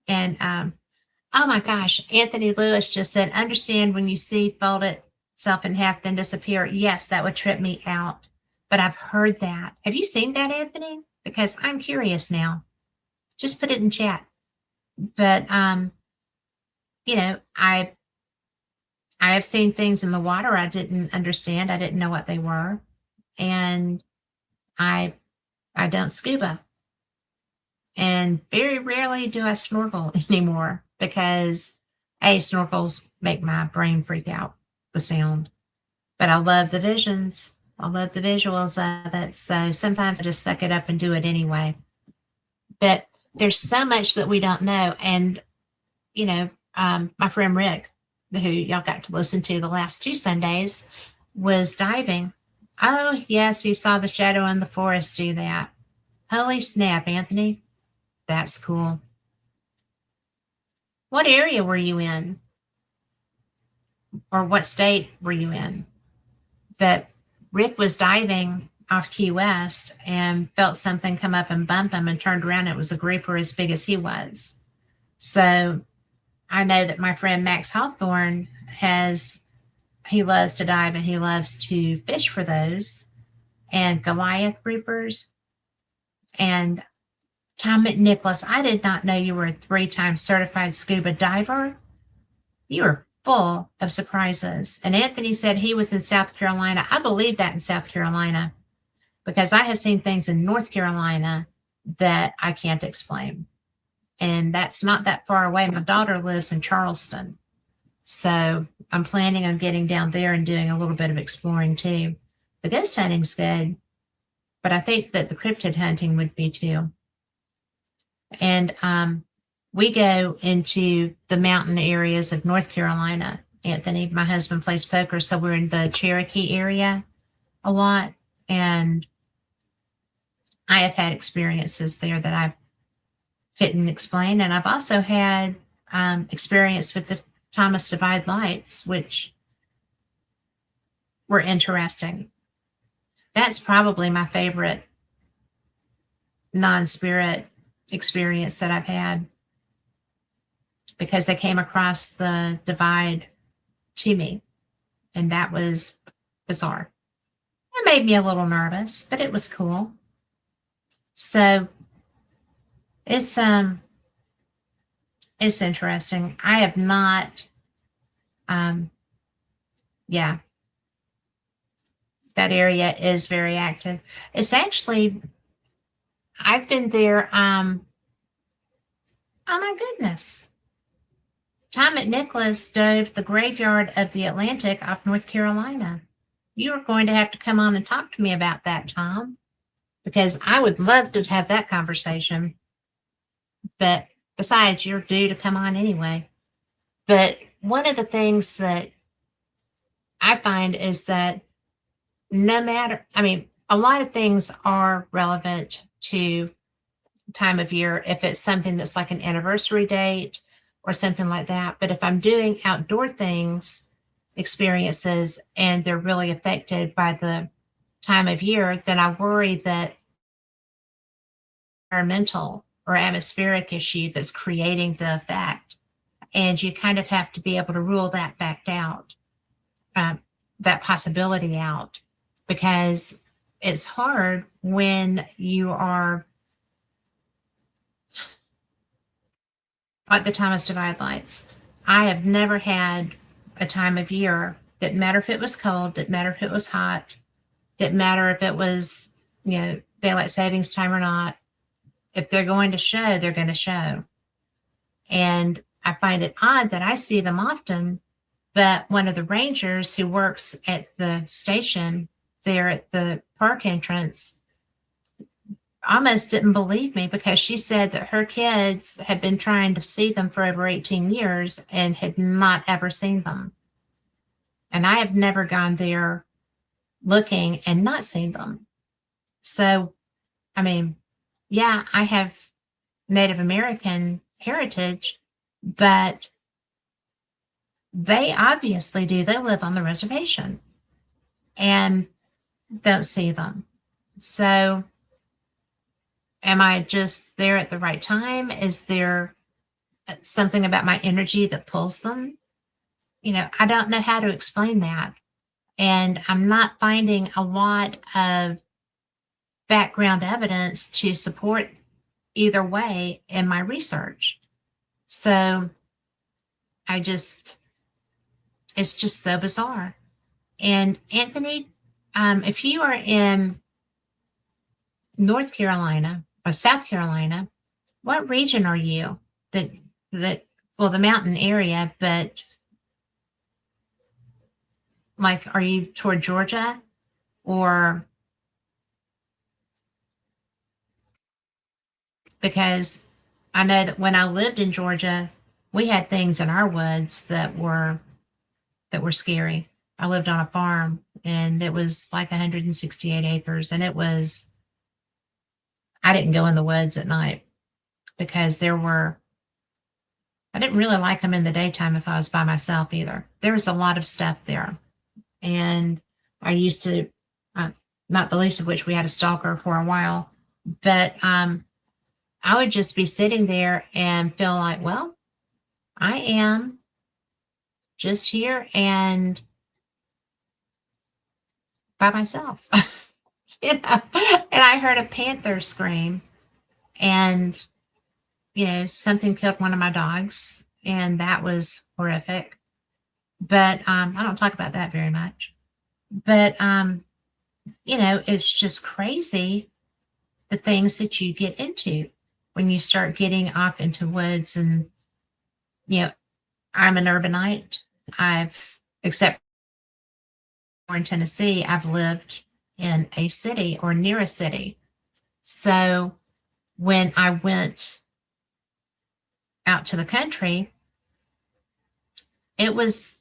And, oh my gosh, Anthony Lewis just said, understand when you see fold itself in half, then disappear. Yes, that would trip me out. But I've heard that. Have you seen that, Anthony? Because I'm curious now. Just put it in chat. But, I have seen things in the water I didn't understand. I didn't know what they were. And I don't scuba. And very rarely do I snorkel anymore, because snorkels make my brain freak out, the sound. But I love the visions. I love the visuals of it. So sometimes I just suck it up and do it anyway. But there's so much that we don't know. And, my friend Rick, who y'all got to listen to the last 2 Sundays, was diving. Oh, yes, he saw the shadow in the forest do that. Holy snap, Anthony. That's cool. What area were you in? Or what state were you in? But Rick was diving off Key West and felt something come up and bump him, and turned around. It was a grouper as big as he was. So I know that my friend Max Hawthorne he loves to dive and he loves to fish for those, and Goliath groupers. And Tom McNicholas, I did not know you were a 3-time certified scuba diver. You are full of surprises. And Anthony said he was in South Carolina. I believe that in South Carolina, because I have seen things in North Carolina that I can't explain. And that's not that far away. My daughter lives in Charleston. So I'm planning on getting down there and doing a little bit of exploring too. The ghost hunting's good, but I think that the cryptid hunting would be too. And we go into the mountain areas of North Carolina. Anthony, my husband, plays poker, so we're in the Cherokee area a lot. And I have had experiences there that I couldn't explain. And I've also had experience with the Thomas Divide lights, which were interesting. That's probably my favorite non-spirit experience that I've had, because they came across the divide to me, and that was bizarre. It made me a little nervous, but it was cool. So it's interesting. I have not yeah, that area is very active. It's actually, I've been there, oh my goodness. Tom McNicholas dove the graveyard of the Atlantic off North Carolina. You are going to have to come on and talk to me about that, Tom, because I would love to have that conversation. But besides, you're due to come on anyway. But one of the things that I find is that no matter, I mean, a lot of things are relevant to time of year if it's something that's like an anniversary date or something like that. But if I'm doing outdoor things, experiences, and they're really affected by the time of year, then I worry that environmental or atmospheric issue that's creating the effect. And you kind of have to be able to rule that fact out, that possibility out, because it's hard when you are at the Thomas Divide lights. I have never had a time of year, didn't matter if it was cold, didn't matter if it was hot, didn't matter if it was, daylight savings time or not. If they're going to show, they're going to show. And I find it odd that I see them often, but one of the rangers who works at the station there at the park entrance almost didn't believe me, because she said that her kids had been trying to see them for over 18 years and had not ever seen them. And I have never gone there looking and not seen them. So, I mean, yeah, I have Native American heritage, but they obviously do. They live on the reservation and don't see them. So am I just there at the right time? Is there something about my energy that pulls them? I don't know how to explain that. And I'm not finding a lot of background evidence to support either way in my research. So it's just so bizarre. And Anthony, if you are in North Carolina or South Carolina, what region are you? Well, the mountain area, but like, are you toward Georgia or? Because I know that when I lived in Georgia, we had things in our woods that were scary. I lived on a farm, and it was like 168 acres, and I didn't go in the woods at night because I didn't really like them in the daytime if I was by myself either. There was a lot of stuff there. And I used to, not the least of which we had a stalker for a while, but I would just be sitting there and feel like, well, I am just here and by myself. And I heard a panther scream, and something killed one of my dogs, and that was horrific. But I don't talk about that very much. But it's just crazy the things that you get into when you start getting off into woods. And I'm an urbanite. Except for in Tennessee, I've lived in a city or near a city. So when I went out to the country, I was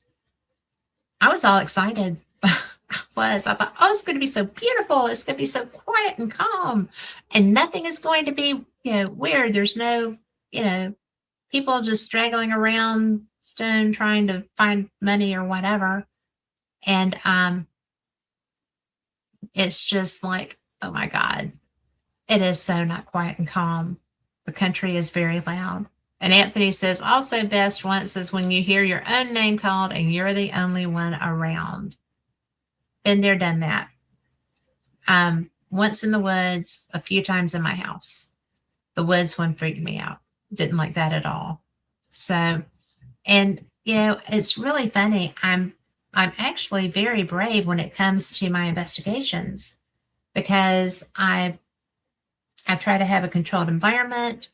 all excited. I thought, oh, it's going to be so beautiful. It's going to be so quiet and calm, and nothing is going to be, weird. There's no, people just straggling around stone trying to find money or whatever. And it's just like, oh my God, it is so not quiet and calm. The country is very loud. And Anthony says, also best once is when you hear your own name called and you're the only one around. Been there, done that. Once in the woods, a few times in my house. The woods one freaked me out. Didn't like that at all. So, and it's really funny. I'm actually very brave when it comes to my investigations because I try to have a controlled environment.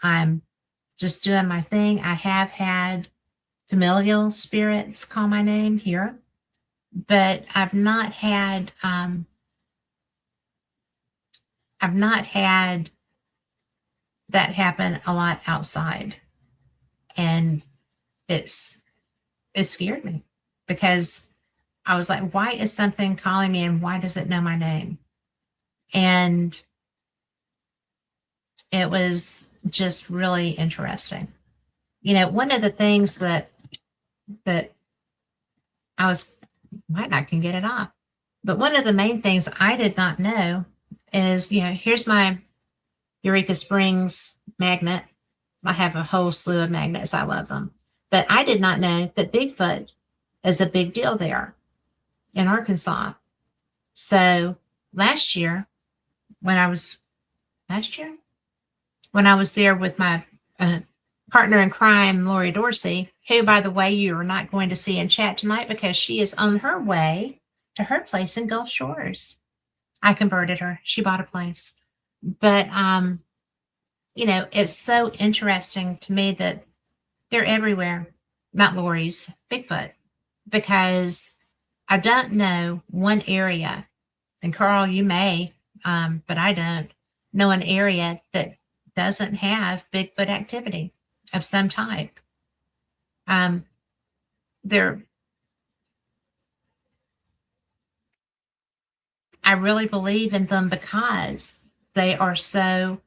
I'm just doing my thing. I have had familial spirits call my name here, but I've not had that happen a lot outside. And it scared me because I was like, why is something calling me and why does it know my name? And it was just really interesting. One of the things that I can get it off. But one of the main things I did not know is, here's my Eureka Springs magnet. I have a whole slew of magnets. I love them. But I did not know that Bigfoot is a big deal there in Arkansas. So last year, when I was there with my partner in crime, Lori Dorsey, who, by the way, you are not going to see in chat tonight because she is on her way to her place in Gulf Shores. I converted her. She bought a place. But, it's so interesting to me that they're everywhere, not Lori's, Bigfoot, because I don't know one area, and Carl, you may, but I don't know an area that doesn't have Bigfoot activity of some type. I really believe in them because they are so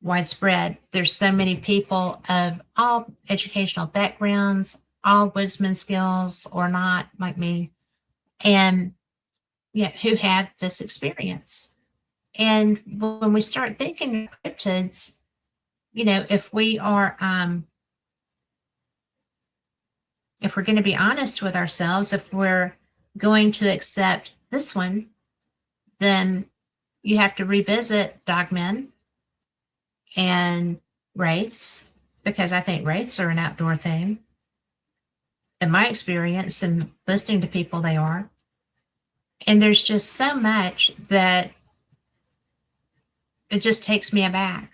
widespread. There's so many people of all educational backgrounds, all woodsman skills or not, like me, and who have this experience. And when we start thinking of cryptids, if we are if we're going to be honest with ourselves, if we're going to accept this one, then you have to revisit dogmen and wraiths, because I think wraiths are an outdoor thing. In my experience and listening to people, they are. And there's just so much that it just takes me aback.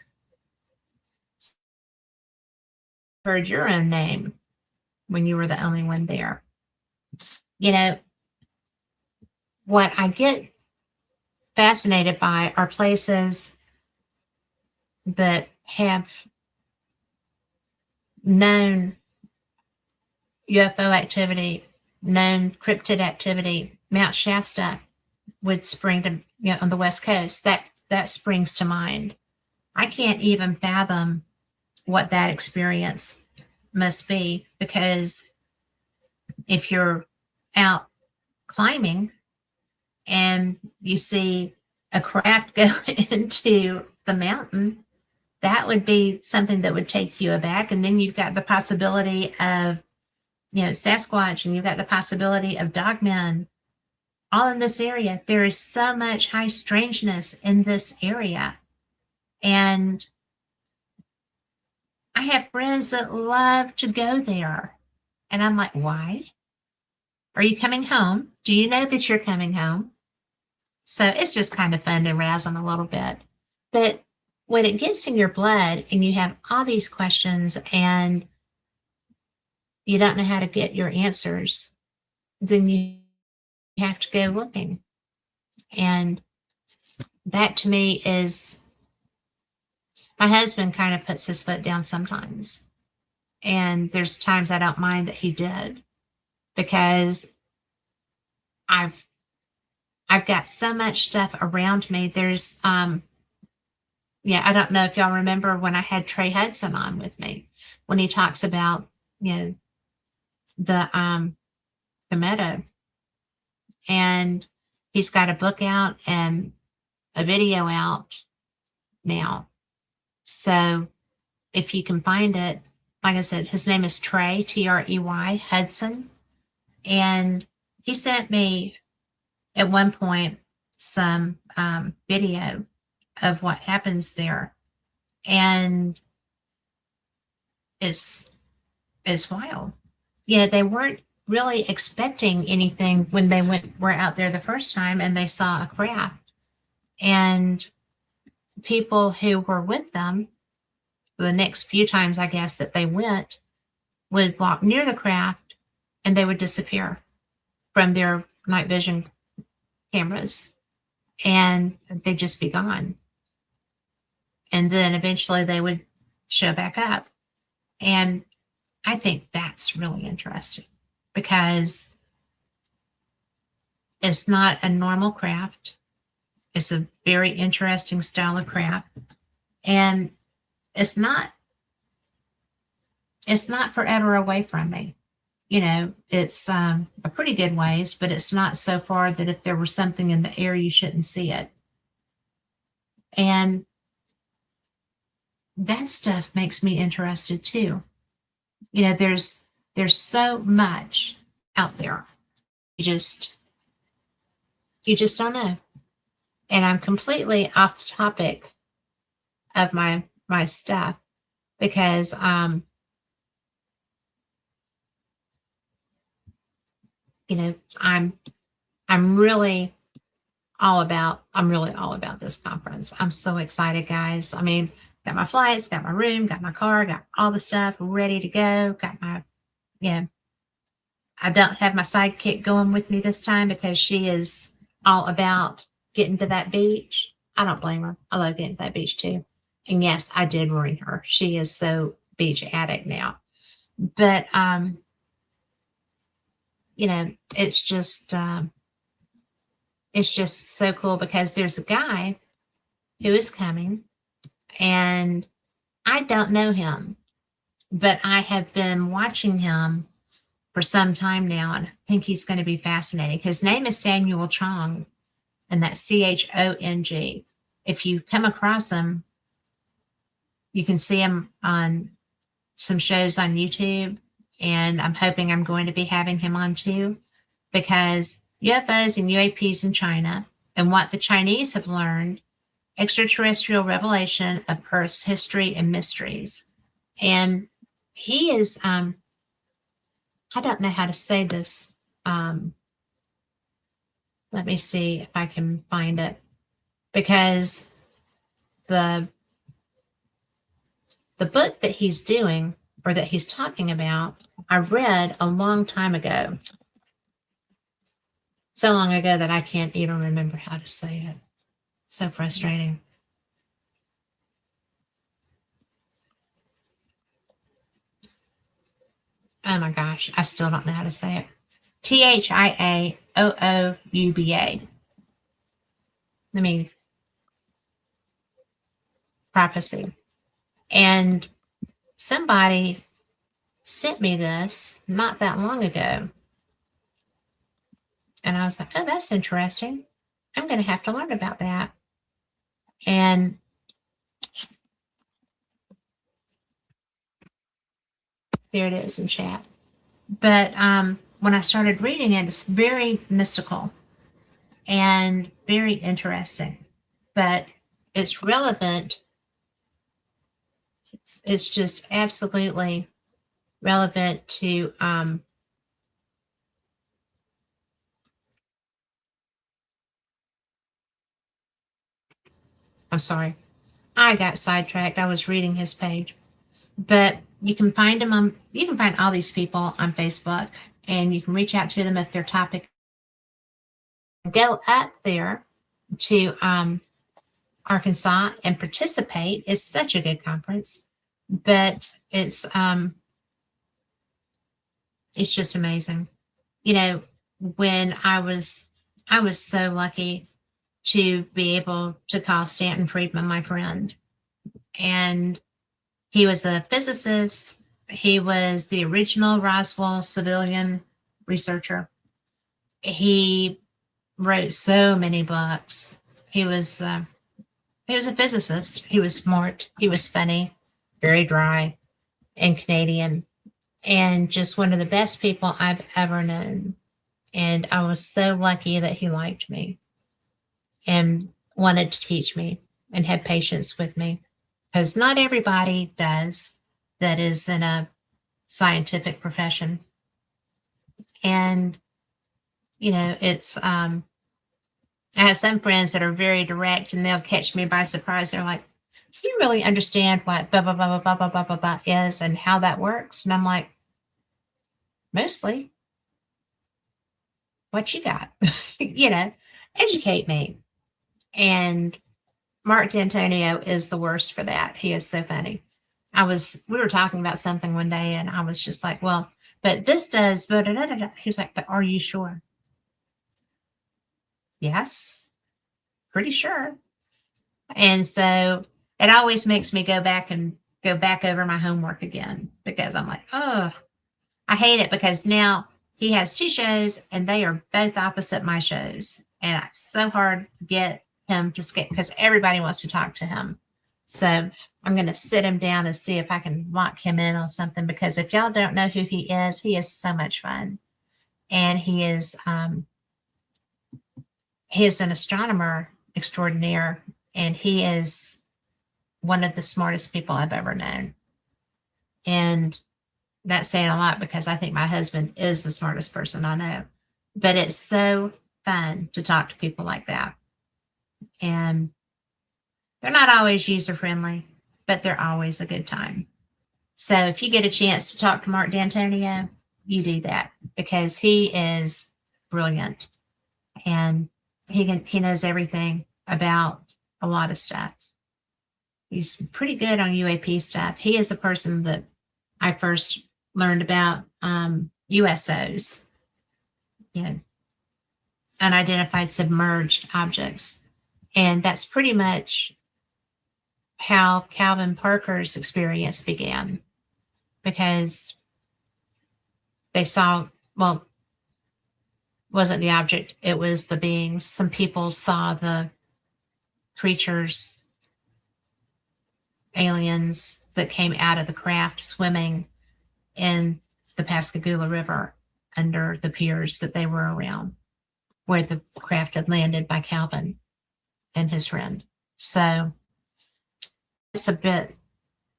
Heard your own name when you were the only one there. What I get fascinated by are places that have known UFO activity, known cryptid activity. Mount Shasta would spring to, on the West Coast. That springs to mind. I can't even fathom what that experience must be, because if you're out climbing and you see a craft go into the mountain, that would be something that would take you aback. And then you've got the possibility of, Sasquatch, and you've got the possibility of dogmen, all in this area. There is so much high strangeness in this area. And I have friends that love to go there. And I'm like, why? Are you coming home? Do you know that you're coming home? So it's just kind of fun to razz them a little bit. But when it gets in your blood and you have all these questions and you don't know how to get your answers, then you have to go looking. And that to me is, my husband kind of puts his foot down sometimes. And there's times I don't mind that he did, because I've got so much stuff around me. There's, I don't know if y'all remember when I had Trey Hudson on with me, when he talks about, the meadow. And He's got a book out and a video out now. So if you can find it, like I said, his name is Trey, Trey Hudson. And he sent me at one point some video of what happens there. And it's wild. Yeah, they weren't really expecting anything when they were out there the first time and they saw a craft. And people who were with them, the next few times, I guess, that they went, would walk near the craft and they would disappear from their night vision cameras and they'd just be gone. And then eventually they would show back up. And I think that's really interesting because it's not a normal craft. It's a very interesting style of craft. And it's not forever away from me. You know, it's a pretty good ways, but it's not so far that if there was something in the air, you shouldn't see it. And that stuff makes me interested too. You know, there's so much out there. You just don't know. And I'm completely off the topic of my stuff because you know, I'm really all about this conference. I'm so excited, guys. I mean, got my flights, got my room, got my car, got all the stuff ready to go. Got my, I don't have my sidekick going with me this time because she is all about getting to that beach. I don't blame her. I love getting to that beach too. And yes, I did ruin her. She is so beach addict now. But, you know, it's just so cool because there's a guy who is coming and I don't know him, but I have been watching him for some time now and I think he's going to be fascinating. His name is Samuel Chong and that's Chong. If you come across him, you can see him on some shows on YouTube and I'm hoping I'm going to be having him on too because UFOs and UAPs in China and what the Chinese have learned, extraterrestrial revelation of Earth's history and mysteries. And he is, I don't know how to say this. Let me see if I can find it because the book that he's doing or that he's talking about, I read a long time ago. So long ago that I can't even remember how to say it. So frustrating. Oh my gosh, I still don't know how to say it. Thiaouba. I mean, prophecy. And somebody sent me this not that long ago. And I was like, oh, that's interesting. I'm going to have to learn about that. And there it is in chat. But when I started reading it, it's very mystical and very interesting. But it's relevant. It's just absolutely relevant to I'm sorry. I got sidetracked. I was reading his page. But you can find them you can find all these people on Facebook and you can reach out to them if their topic. Go up there to Arkansas and participate. It's such a good conference, but it's just amazing. You know, when I was so lucky to be able to call Stanton Friedman my friend. And he was a physicist. He was the original Roswell civilian researcher. He wrote so many books. He was a physicist. He was smart. He was funny, very dry, and Canadian, and just one of the best people I've ever known. And I was so lucky that he liked me and wanted to teach me and had patience with me, because not everybody does that is in a scientific profession. And, it's, I have some friends that are very direct and they'll catch me by surprise. They're like, do you really understand what blah, blah, blah, blah, blah, blah, blah, blah is and how that works? And I'm like, mostly. What you got? Educate me. And Mark D'Antonio is the worst for that. He is so funny. We were talking about something one day and I was just like, well, but this does, but he was like, but are you sure? Yes, pretty sure. And so it always makes me go back over my homework again, because I'm like, oh, I hate it, because now he has 2 shows and they are both opposite my shows. And it's so hard to get him to skip because everybody wants to talk to him. So I'm going to sit him down and see if I can lock him in on something, because if y'all don't know who he is so much fun. And he is an astronomer extraordinaire, and he is one of the smartest people I've ever known. And that's saying a lot, because I think my husband is the smartest person I know. But it's so fun to talk to people like that. And they're not always user friendly, but they're always a good time. So if you get a chance to talk to Mark D'Antonio, you do that, because he is brilliant and he knows everything about a lot of stuff. He's pretty good on UAP stuff. He is the person that I first learned about USOs, unidentified submerged objects. And that's pretty much how Calvin Parker's experience began, because they saw, well, wasn't the object, it was the beings. Some people saw the creatures, aliens that came out of the craft swimming in the Pascagoula River under the piers that they were around, where the craft had landed by Calvin and his friend. So it's a bit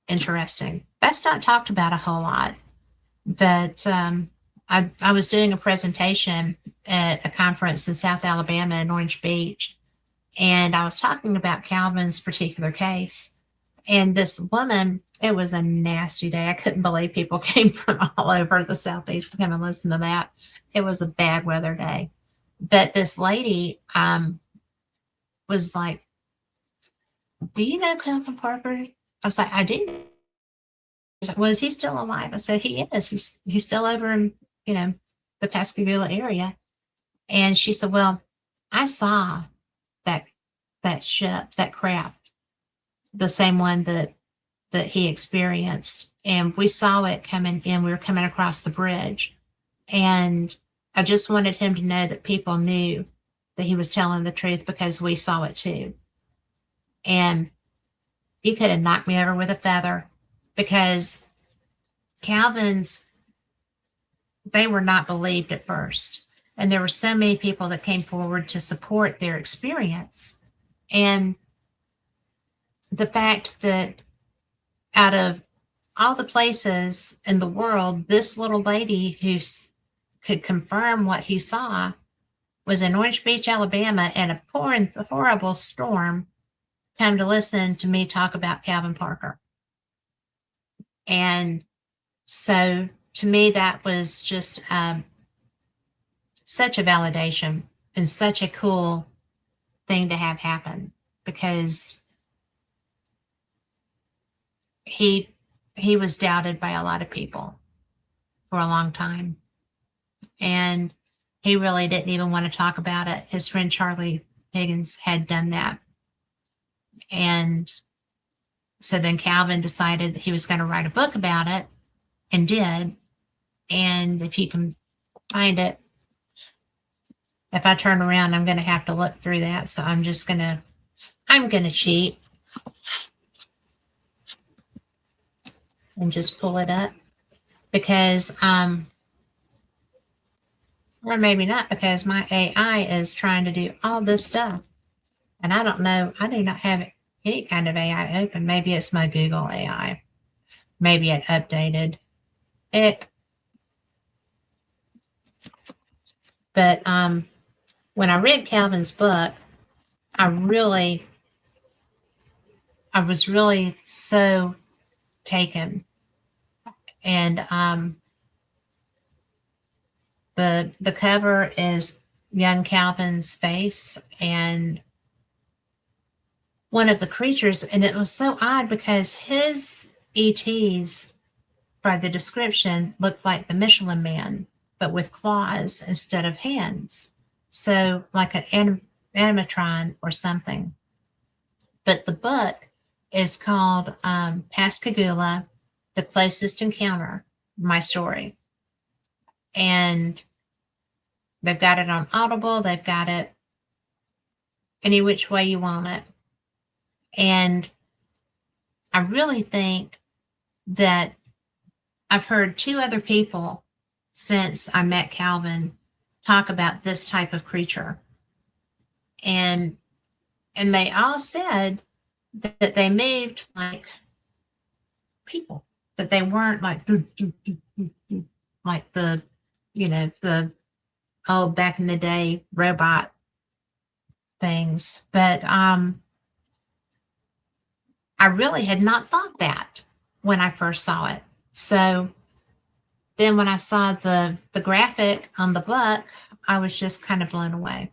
interesting. That's not talked about a whole lot, but I was doing a presentation at a conference in South Alabama in Orange Beach, and I was talking about Calvin's particular case. And this woman, it was a nasty day. I couldn't believe people came from all over the Southeast to come and listen to that. It was a bad weather day. But this lady was like, do you know Calvin Parker? I was like, I do. She's like, well, is he still alive? I said, he is. He's still over in, the Pascagoula area. And she said, well, I saw that ship, that craft, the same one that he experienced. And we saw it coming in. We were coming across the bridge. And I just wanted him to know that people knew that he was telling the truth, because we saw it too. And he could have knocked me over with a feather, because Calvin's, they were not believed at first. And there were so many people that came forward to support their experience. And the fact that out of all the places in the world, this little lady who could confirm what he saw was in Orange Beach, Alabama, and a pouring horrible storm, come to listen to me talk about Calvin Parker. And so to me, that was just such a validation and such a cool thing to have happen, because he was doubted by a lot of people for a long time. And he really didn't even want to talk about it. His friend Charlie Higgins had done that. And so then Calvin decided that he was going to write a book about it, and did. And if you can find it, if I turn around, I'm going to have to look through that. So I'm going to cheat and just pull it up because, or maybe not, because my AI is trying to do all this stuff. And I don't know, I do not have any kind of AI open. Maybe it's my Google AI. Maybe it updated it. But when I read Calvin's book, I was really so taken. And the cover is young Calvin's face and one of the creatures, and it was so odd because his ETs, by the description, looked like the Michelin Man, but with claws instead of hands. So like an animatron or something. But the book is called Pascagoula, The Closest Encounter, My Story. And they've got it on Audible. They've got it any which way you want it. And I really think that I've heard two other people since I met Calvin talk about this type of creature. And they all said that they moved like people, that they weren't like like the, the old back in the day robot things. But I really had not thought that when I first saw it. So then when I saw the graphic on the book, I was just kind of blown away.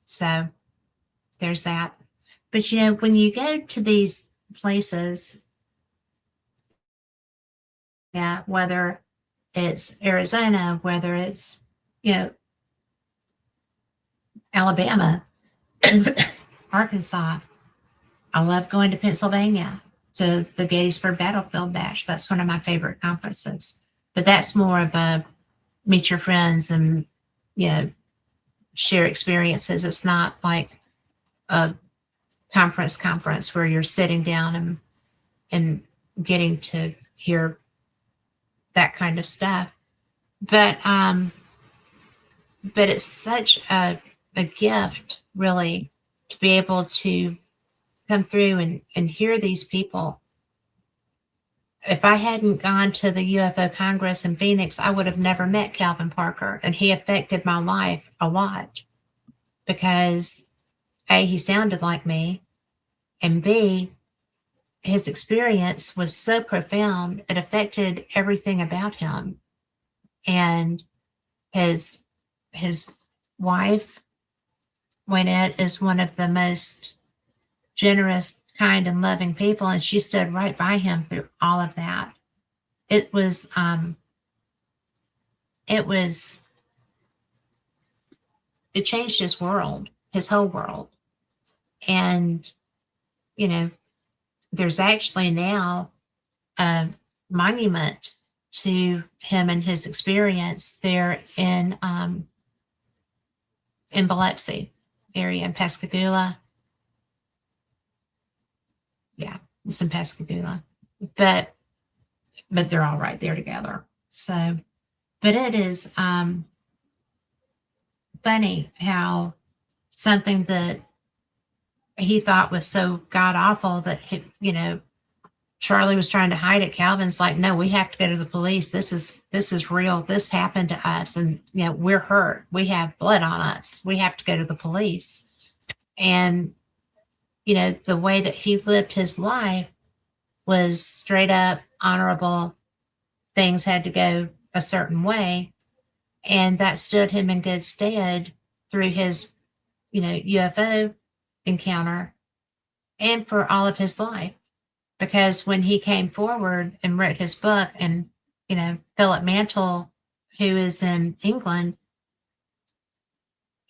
So there's that. But when you go to these places, yeah, whether it's Arizona, whether it's, Alabama, Arkansas, I love going to Pennsylvania to the Gettysburg Battlefield Bash. That's one of my favorite conferences. But that's more of a meet your friends and, share experiences. It's not like a conference where you're sitting down and getting to hear that kind of stuff. But it's such a gift, really, to be able to come through and hear these people. If I hadn't gone to the UFO Congress in Phoenix, I would have never met Calvin Parker, and he affected my life a lot because A, he sounded like me, and B, his experience was so profound, it affected everything about him. And his wife, Wynette, is one of the most generous, kind, and loving people, and she stood right by him through all of that. It changed his world, his whole world. And, there's actually now a monument to him and his experience there in Biloxi area, in Pascagoula. Yeah, it's in Pascagoula, but they're all right there together. So, but it is funny how something that he thought was so god awful that Charlie was trying to hide it. Calvin's like, no, we have to go to the police. This is real. This happened to us, and we're hurt. We have blood on us. We have to go to the police. And the way that he lived his life was straight up honorable. Things had to go a certain way, and that stood him in good stead through his UFO encounter and for all of his life. Because when he came forward and wrote his book, and Philip Mantle, who is in England,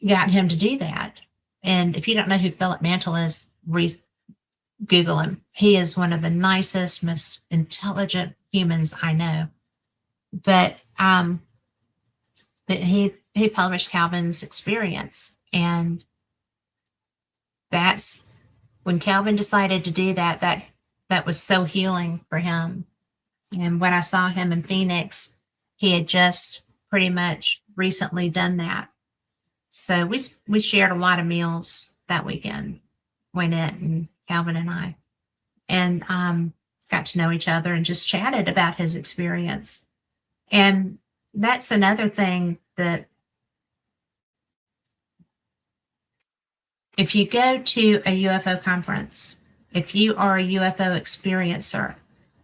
got him to do that. And if you don't know who Philip Mantle is, Google him. He is one of the nicest, most intelligent humans I know. But he he published Calvin's experience. And that's when Calvin decided to do that, that was so healing for him. And when I saw him in Phoenix, he had just pretty much recently done that. So we shared a lot of meals that weekend, Wynette and Calvin and I, and got to know each other and just chatted about his experience. And that's another thing, that if you go to a UFO conference, if you are a UFO experiencer,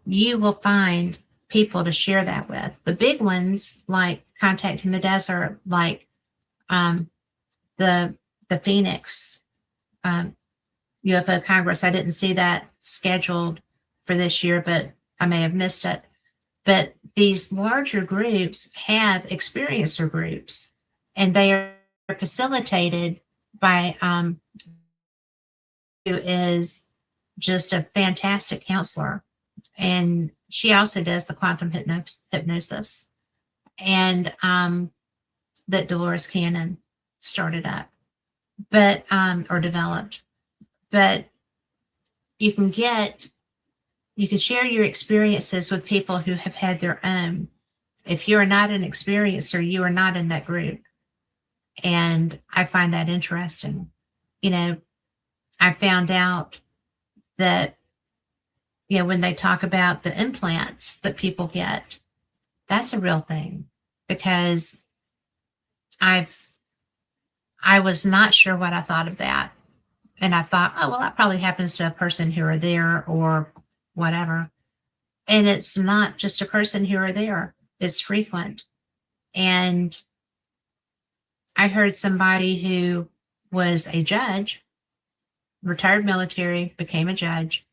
you will find people to share that with. The big ones, like Contact in the Desert, like the Phoenix UFO Congress. I didn't see that scheduled for this year, but I may have missed it. But these larger groups have experiencer groups, and they are facilitated by who is just a fantastic counselor. And she also does the quantum hypnosis, and that Delores Cannon started up, but or developed. But you can share your experiences with people who have had their own. If you are not an experiencer, you are not in that group. And I find that interesting. You know, I found out that, you know, when they talk about the implants that people get, that's a real thing, because I was not sure what I thought of that. And I thought, oh, well, that probably happens to a person who are there or whatever. And it's not just a person who are there. It's frequent. And I heard somebody who was a judge, retired military, became a judge,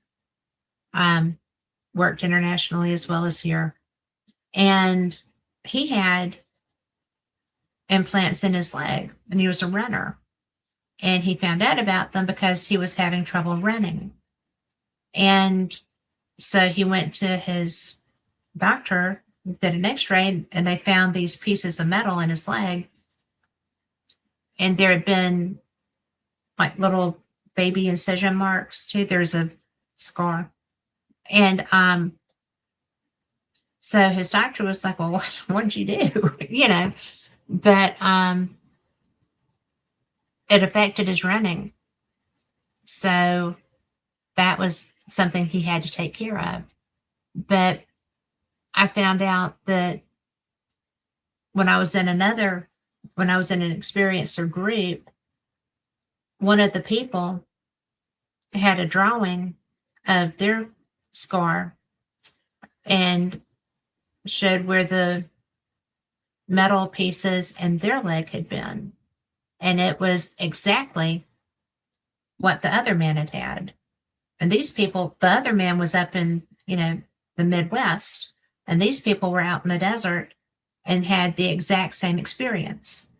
worked internationally as well as here. And he had implants in his leg, and he was a runner. And he found out about them because he was having trouble running. And so he went to his doctor, did an x-ray, and they found these pieces of metal in his leg. And there had been like little baby incision marks too. There's a scar. And so his doctor was like, well, what did you do? You know, but it affected his running. So that was something he had to take care of. But I found out that when I was in an experiencer group, one of the people had a drawing of their scar and showed where the metal pieces in their leg had been. And it was exactly what the other man had had. And these people, the other man was up in, you know, the Midwest, and these people were out in the desert and had the exact same experience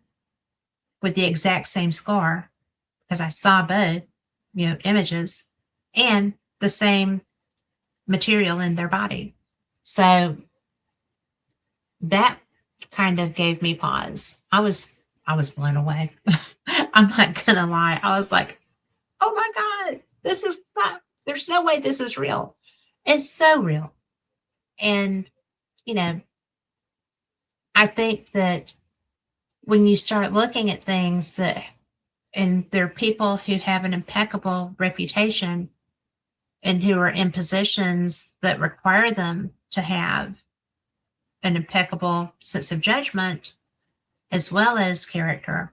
with the exact same scar, because I saw both, you know, images and the same material in their body. So that kind of gave me pause. I was blown away. I'm not gonna lie. I was like, oh my God, this is not, there's no way this is real. It's so real. And, you know, I think that when you start looking at things that, and there are people who have an impeccable reputation and who are in positions that require them to have an impeccable sense of judgment as well as character.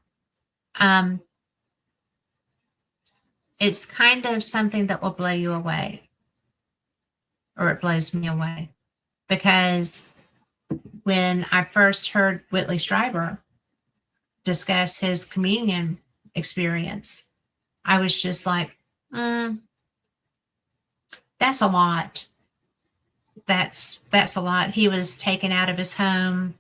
It's kind of something that will blow you away, or it blows me away, because when I first heard Whitley Strieber discuss his communion experience, I was just like, that's a lot. That's a lot. He was taken out of his home,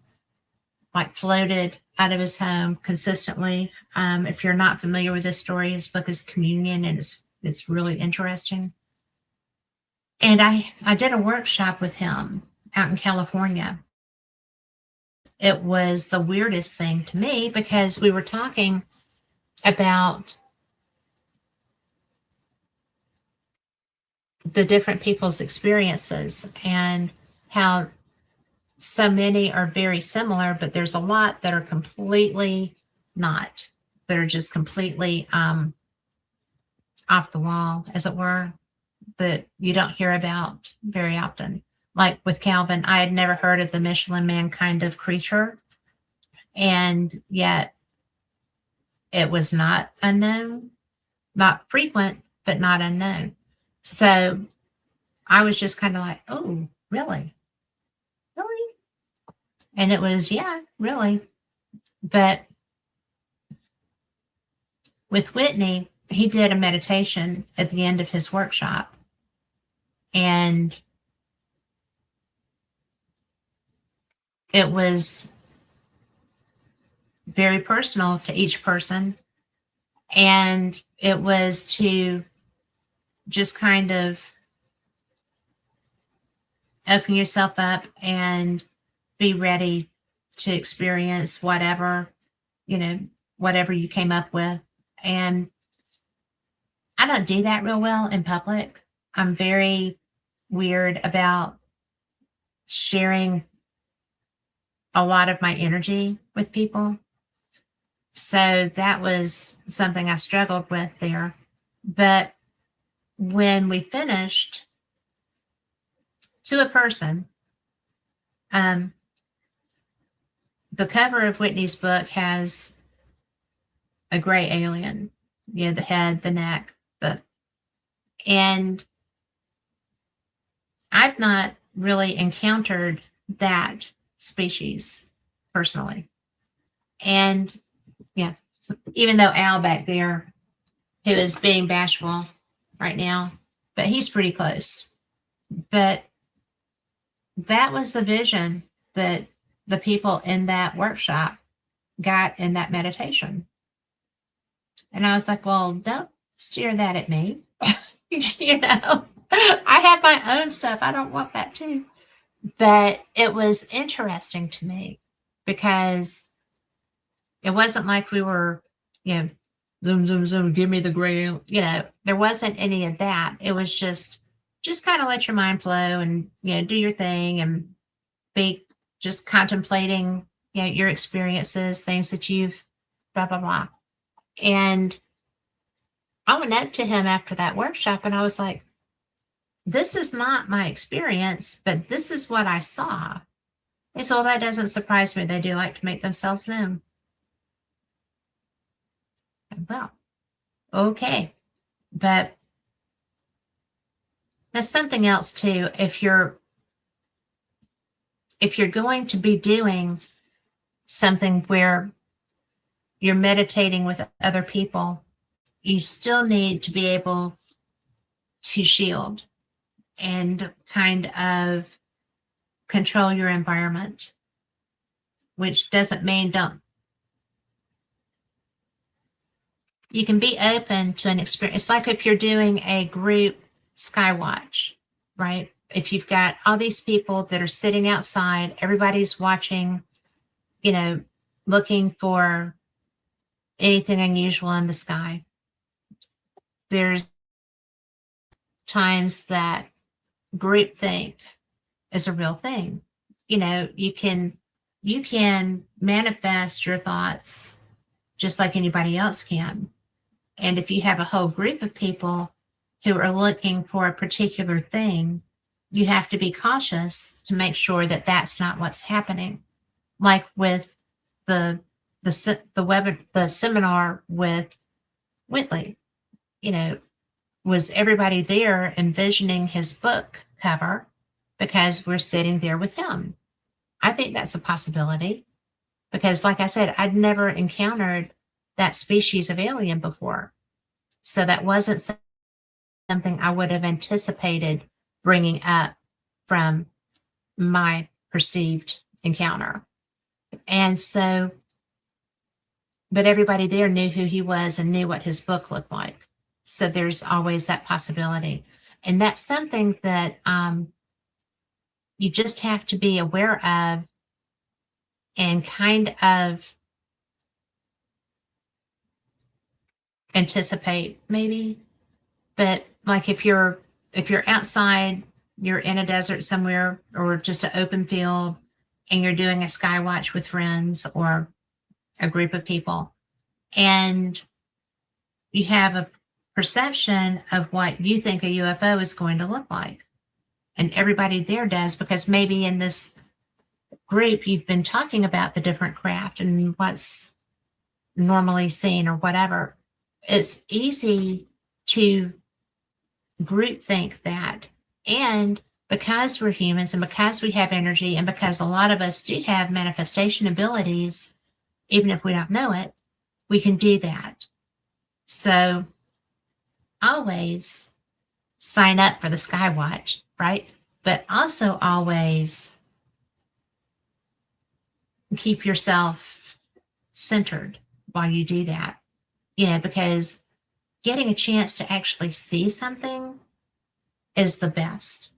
like floated out of his home consistently. If you're not familiar with this story, his book is Communion, and it's really interesting. And I did a workshop with him out in California. it was the weirdest thing to me because we were talking about the different people's experiences and how so many are very similar, but there's a lot that are completely not, that are just completely off the wall, as it were, that you don't hear about very often. Like with Calvin, I had never heard of the Michelin Man kind of creature, and yet it was not unknown, not frequent, but not unknown. So I was just kind of like, oh, really? Really? And it was, yeah, really. But with Whitney, he did a meditation at the end of his workshop. And it was very personal to each person. And it was to just kind of open yourself up and be ready to experience whatever, whatever you came up with. And I don't do that real well in public. I'm very weird about sharing a lot of my energy with people. So that was something I struggled with there. But when we finished, to a person, the cover of Whitney's book has a gray alien, the head, the neck, and I've not really encountered that species personally. And yeah, even though Al back there, who is being bashful right now, but he's pretty close. But that was the vision that the people in that workshop got in that meditation. And I was like, well, don't steer that at me. I have my own stuff. I don't want that too. But it was interesting to me because it wasn't like we were, zoom, zoom, zoom, give me the gray, there wasn't any of that. It was just kind of let your mind flow and, do your thing and be just contemplating, your experiences, things that you've blah, blah, blah. And I went up to him after that workshop and I was like, this is not my experience, but this is what I saw. He said, well, that doesn't surprise me. They do like to make themselves known. Well, okay. But that's something else too. If you're going to be doing something where you're meditating with other people, you still need to be able to shield and kind of control your environment, which doesn't mean you can be open to an experience. It's like if you're doing a group skywatch, right? If you've got all these people that are sitting outside, everybody's watching, looking for anything unusual in the sky. There's times that groupthink is a real thing. You can manifest your thoughts just like anybody else can. And if you have a whole group of people who are looking for a particular thing, you have to be cautious to make sure that that's not what's happening. Like with the seminar with Whitley, was everybody there envisioning his book cover because we're sitting there with him? I think that's a possibility because, like I said, I'd never encountered that species of alien before. So that wasn't something I would have anticipated bringing up from my perceived encounter. And so, but everybody there knew who he was and knew what his book looked like. So there's always that possibility. And that's something that you just have to be aware of and kind of anticipate maybe. But like if you're outside, you're in a desert somewhere or just an open field and you're doing a sky watch with friends or a group of people, and you have a perception of what you think a UFO is going to look like. And everybody there does, because maybe in this group you've been talking about the different craft and what's normally seen or whatever. It's easy to group think that. And because we're humans and because we have energy and because a lot of us do have manifestation abilities, even if we don't know it, we can do that. So always sign up for the Skywatch, right? But also always keep yourself centered while you do that. Because getting a chance to actually see something is the best.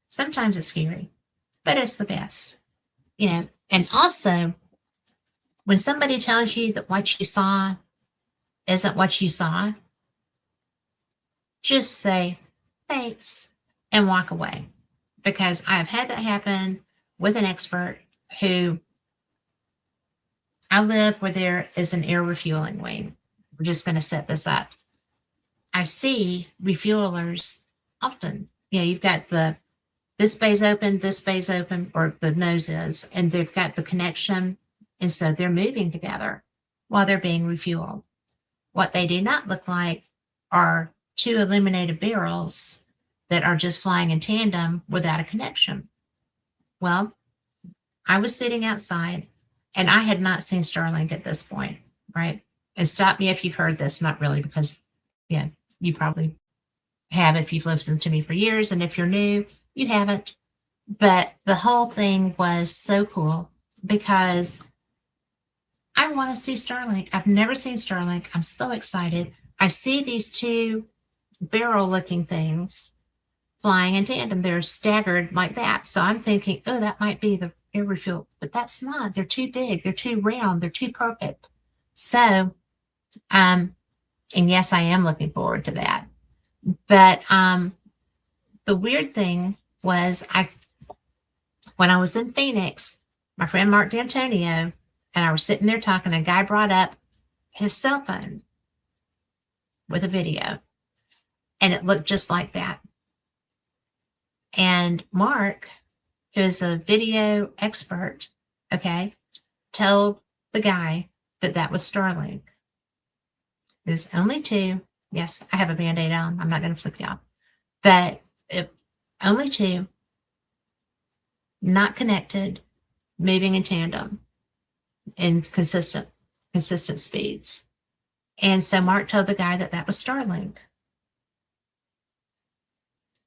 Sometimes it's scary, but it's the best. And also, when somebody tells you that what you saw isn't what you saw, just say thanks and walk away. Because I've had that happen with an expert who, I live where there is an air refueling wing. We're just going to set this up. I see refuelers often. You've got this bay's open, or the nose is, and they've got the connection. And so they're moving together while they're being refueled. What they do not look like are two illuminated barrels that are just flying in tandem without a connection. Well, I was sitting outside and I had not seen Starlink at this point, right? And stop me if you've heard this, not really, because you probably have if you've listened to me for years. And if you're new, you haven't. But the whole thing was so cool because I want to see Starlink. I've never seen Starlink. I'm so excited. I see these two barrel-looking things flying in tandem. They're staggered like that. So I'm thinking, oh, that might be the air refuel. But that's not. They're too big. They're too round. They're too perfect. So, and yes, I am looking forward to that. But the weird thing was, when I was in Phoenix, my friend Mark D'Antonio and I were sitting there talking, and a guy brought up his cell phone with a video, and it looked just like that. And Mark, who's a video expert, told the guy that was Starlink. There's only two. Yes, I have a Band-Aid on. I'm not going to flip you off. But only two, not connected, moving in tandem in consistent speeds. And so Mark told the guy that was Starlink.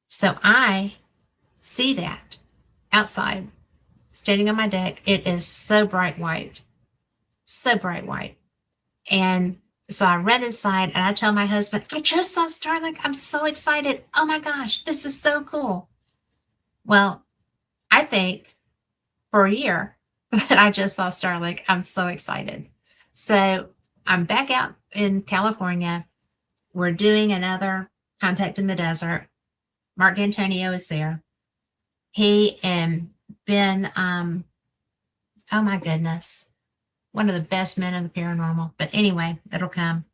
So I see that outside, standing on my deck. It is so bright white. So bright white. And so I ran inside and I tell my husband, I just saw Starlink. I'm so excited. Oh my gosh, this is so cool. Well, I think for a year that I just saw Starlink. I'm so excited. So I'm back out in California. We're doing another Contact in the Desert. Mark D'Antonio is there. He and Ben, oh my goodness, one of the best men in the paranormal. But anyway, it'll come.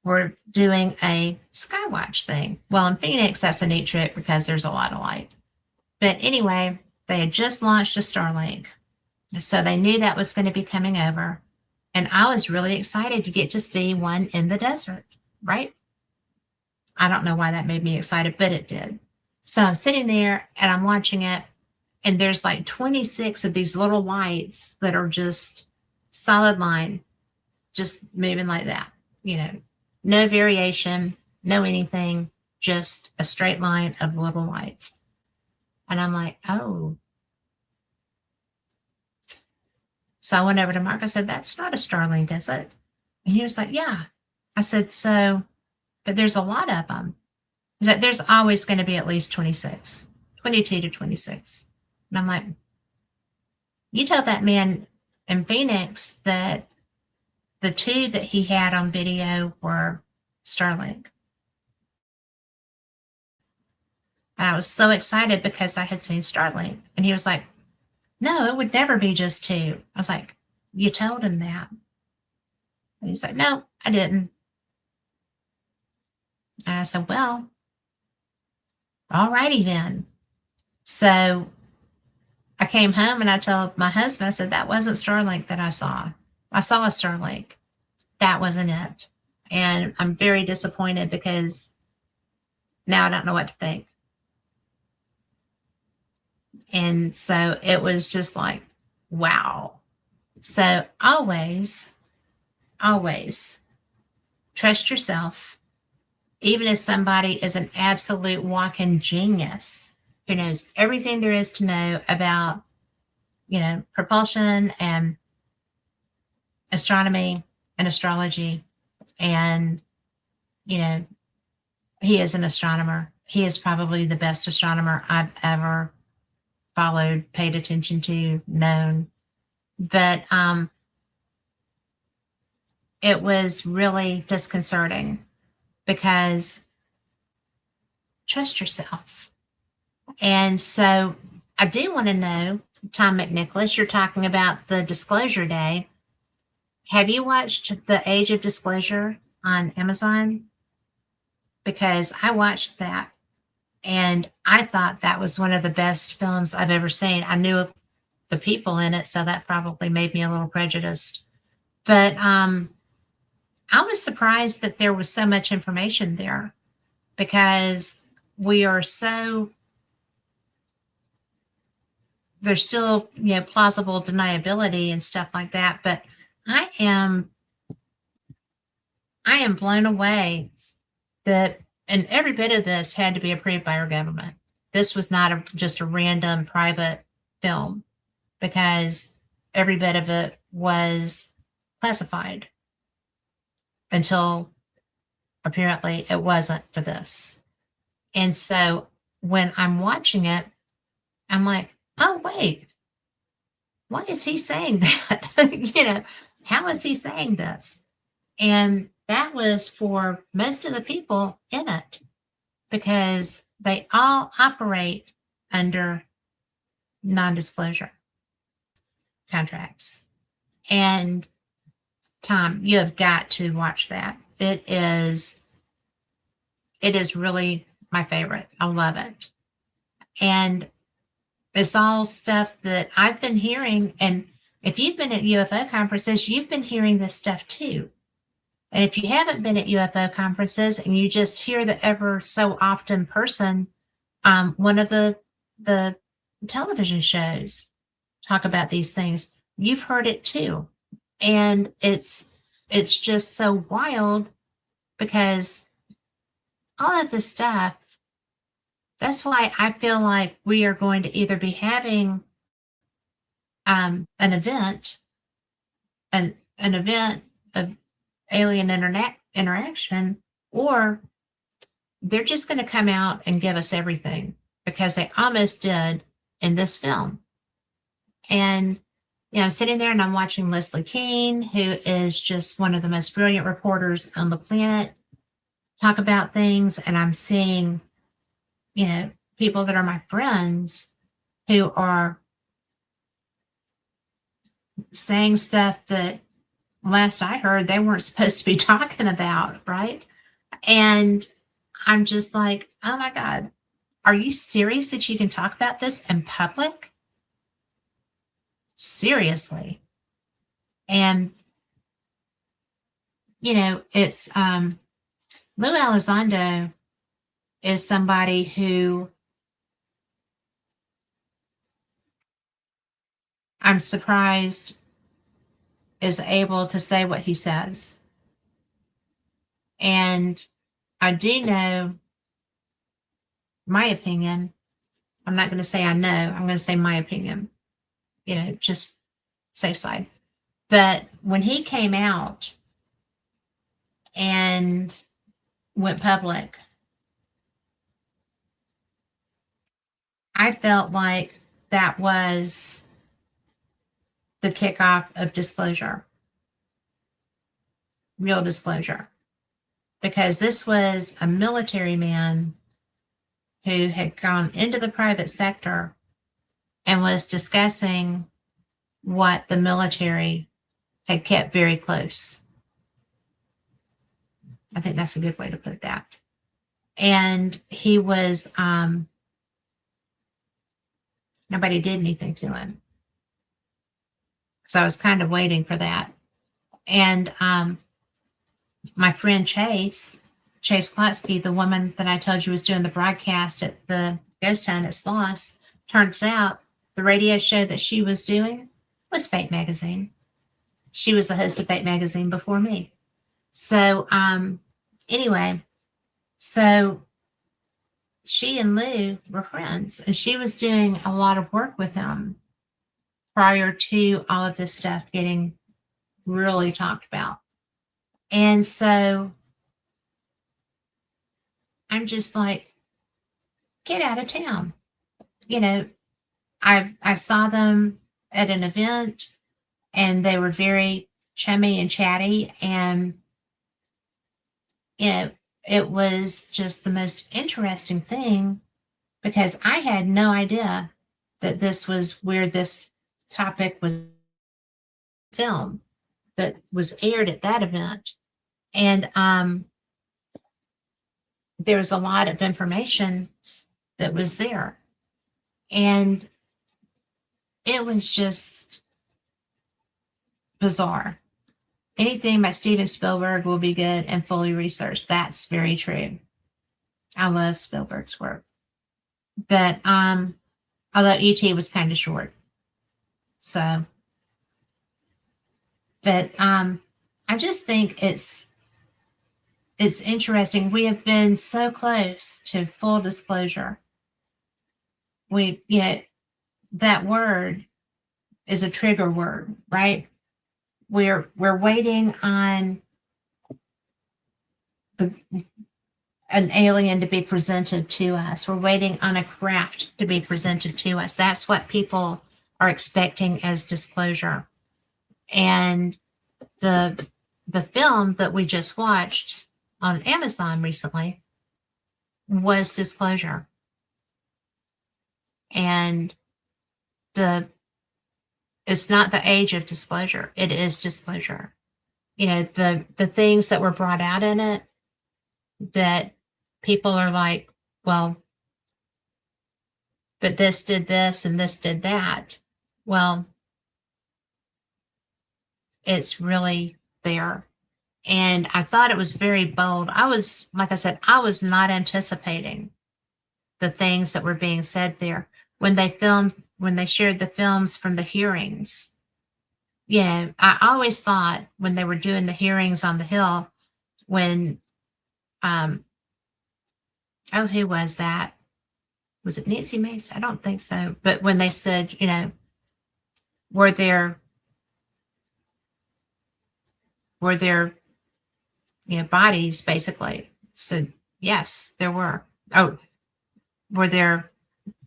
We're doing a Skywatch thing. Well, in Phoenix, that's a neat trick because there's a lot of light. But anyway, they had just launched a Starlink. So they knew that was going to be coming over. And I was really excited to get to see one in the desert, right? I don't know why that made me excited, but it did. So I'm sitting there and I'm watching it. And there's like 26 of these little lights that are just solid line, just moving like that. No variation, no anything, just a straight line of little lights. And I'm like, oh. So I went over to Mark. I said, that's not a Starlink, is it? And he was like, yeah. I said, so, but there's a lot of them. He said, there's always going to be at least 26, 22 to 26. And I'm like, You tell that man in Phoenix that the two that he had on video were Starlink. And I was so excited because I had seen Starlink. And he was like, no, it would never be just two. I was like, you told him that. And he's like, no, I didn't. And I said, well, all righty then. So I came home and I told my husband, I said, that wasn't Starlink that I saw. I saw a Starlink. That wasn't it. And I'm very disappointed because now I don't know what to think. And so it was just like, wow. So always trust yourself. Even if somebody is an absolute walking genius who knows everything there is to know about, propulsion and astronomy and astrology, and, he is an astronomer. He is probably the best astronomer I've ever followed, paid attention to, known. But it was really disconcerting because trust yourself. And so I do want to know, Tom McNicholas, you're talking about the Disclosure Day. Have you watched The Age of Disclosure on Amazon? Because I watched that and I thought that was one of the best films I've ever seen. I knew the people in it, so that probably made me a little prejudiced. But I was surprised that there was so much information there because we are so, there's still, plausible deniability and stuff like that. But I am blown away that, and every bit of this had to be approved by our government. This was not just a random private film because every bit of it was classified until apparently it wasn't for this. And so when I'm watching it, I'm like, oh, wait, why is he saying that? How is he saying this? And that was for most of the people in it because they all operate under non-disclosure contracts. And Tom, you have got to watch that. It is really my favorite. I love it. And it's all stuff that I've been hearing. And if you've been at UFO conferences, you've been hearing this stuff too. And if you haven't been at UFO conferences and you just hear the ever so often person, one of the television shows talk about these things, you've heard it too. And it's just so wild because all of this stuff, that's why I feel like we are going to either be having an event of alien interaction, or they're just going to come out and give us everything because they almost did in this film. And I'm sitting there and I'm watching Leslie Kean, who is just one of the most brilliant reporters on the planet, talk about things, and I'm seeing people that are my friends who are saying stuff that last I heard they weren't supposed to be talking about, right? And I'm just like, oh my God, are you serious that you can talk about this in public? Seriously. And it's Lou Elizondo is somebody who I'm surprised is able to say what he says. And I do know my opinion. I'm not going to say I know. I'm going to say my opinion. Just safe side. But when he came out and went public, I felt like that was the kickoff of disclosure, real disclosure, because this was a military man who had gone into the private sector and was discussing what the military had kept very close. I think that's a good way to put that. And he was, nobody did anything to him. So I was kind of waiting for that. And my friend Chase Klotsky, the woman that I told you was doing the broadcast at the ghost hunt at Sloss, turns out the radio show that she was doing was Fate Magazine. She was the host of Fate Magazine before me. So anyway, so she and Lou were friends, and she was doing a lot of work with him prior to all of this stuff getting really talked about. And so I'm just like, get out of town. You know, I saw them at an event, and they were very chummy and chatty, and you know, it was just the most interesting thing, because I had no idea that this was where this topic was filmed, that was aired at that event. And there was a lot of information that was there. And it was just bizarre. Anything by Steven Spielberg will be good and fully researched. That's very true. I love Spielberg's work. But although E.T. was kind of short. So, but I just think it's interesting. We have been so close to full disclosure. That word is a trigger word, right? We're waiting on an alien to be presented to us. We're waiting on a craft to be presented to us. That's what people are expecting as disclosure. And the film that we just watched on Amazon recently was disclosure. And it's not the age of disclosure. It is disclosure. You know, the things that were brought out in it that people are like, well, but this did this and this did that. Well, it's really there. And I thought it was very bold. Like I said, I was not anticipating the things that were being said there. When they shared the films from the hearings, you know, I always thought when they were doing the hearings on the Hill, when, who was that? Was it Nancy Mace? I don't think so. But when they said, you know, were there, you know, bodies, basically? Said, yes, there were. Oh, were there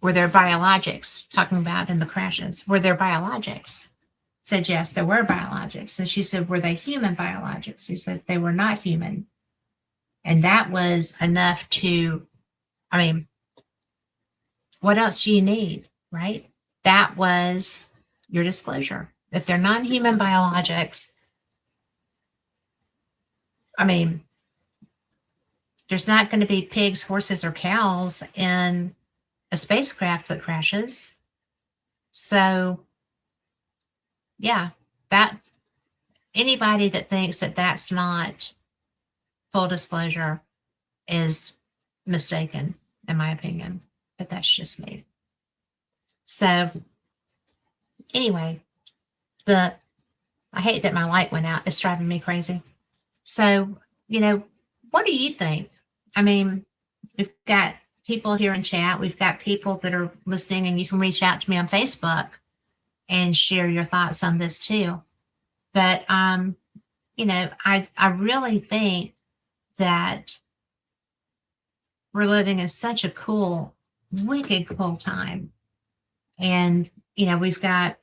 biologics, talking about in the crashes? Were there biologics? Said, yes, there were biologics. And she said, were they human biologics? She said, they were not human. And that was enough to, I mean, what else do you need, right? That was your disclosure. If they're non-human biologics, I mean, there's not going to be pigs, horses, or cows in a spacecraft that crashes. So, yeah, that anybody that thinks that that's not full disclosure is mistaken, in my opinion. But that's just me. So, anyway, I hate that my light went out. It's driving me crazy. So, you know, what do you think? I mean, we've got people here in chat. We've got people that are listening, and you can reach out to me on Facebook and share your thoughts on this too. But, you know, I really think that we're living in such a cool, wicked cool time. And, you know, we've got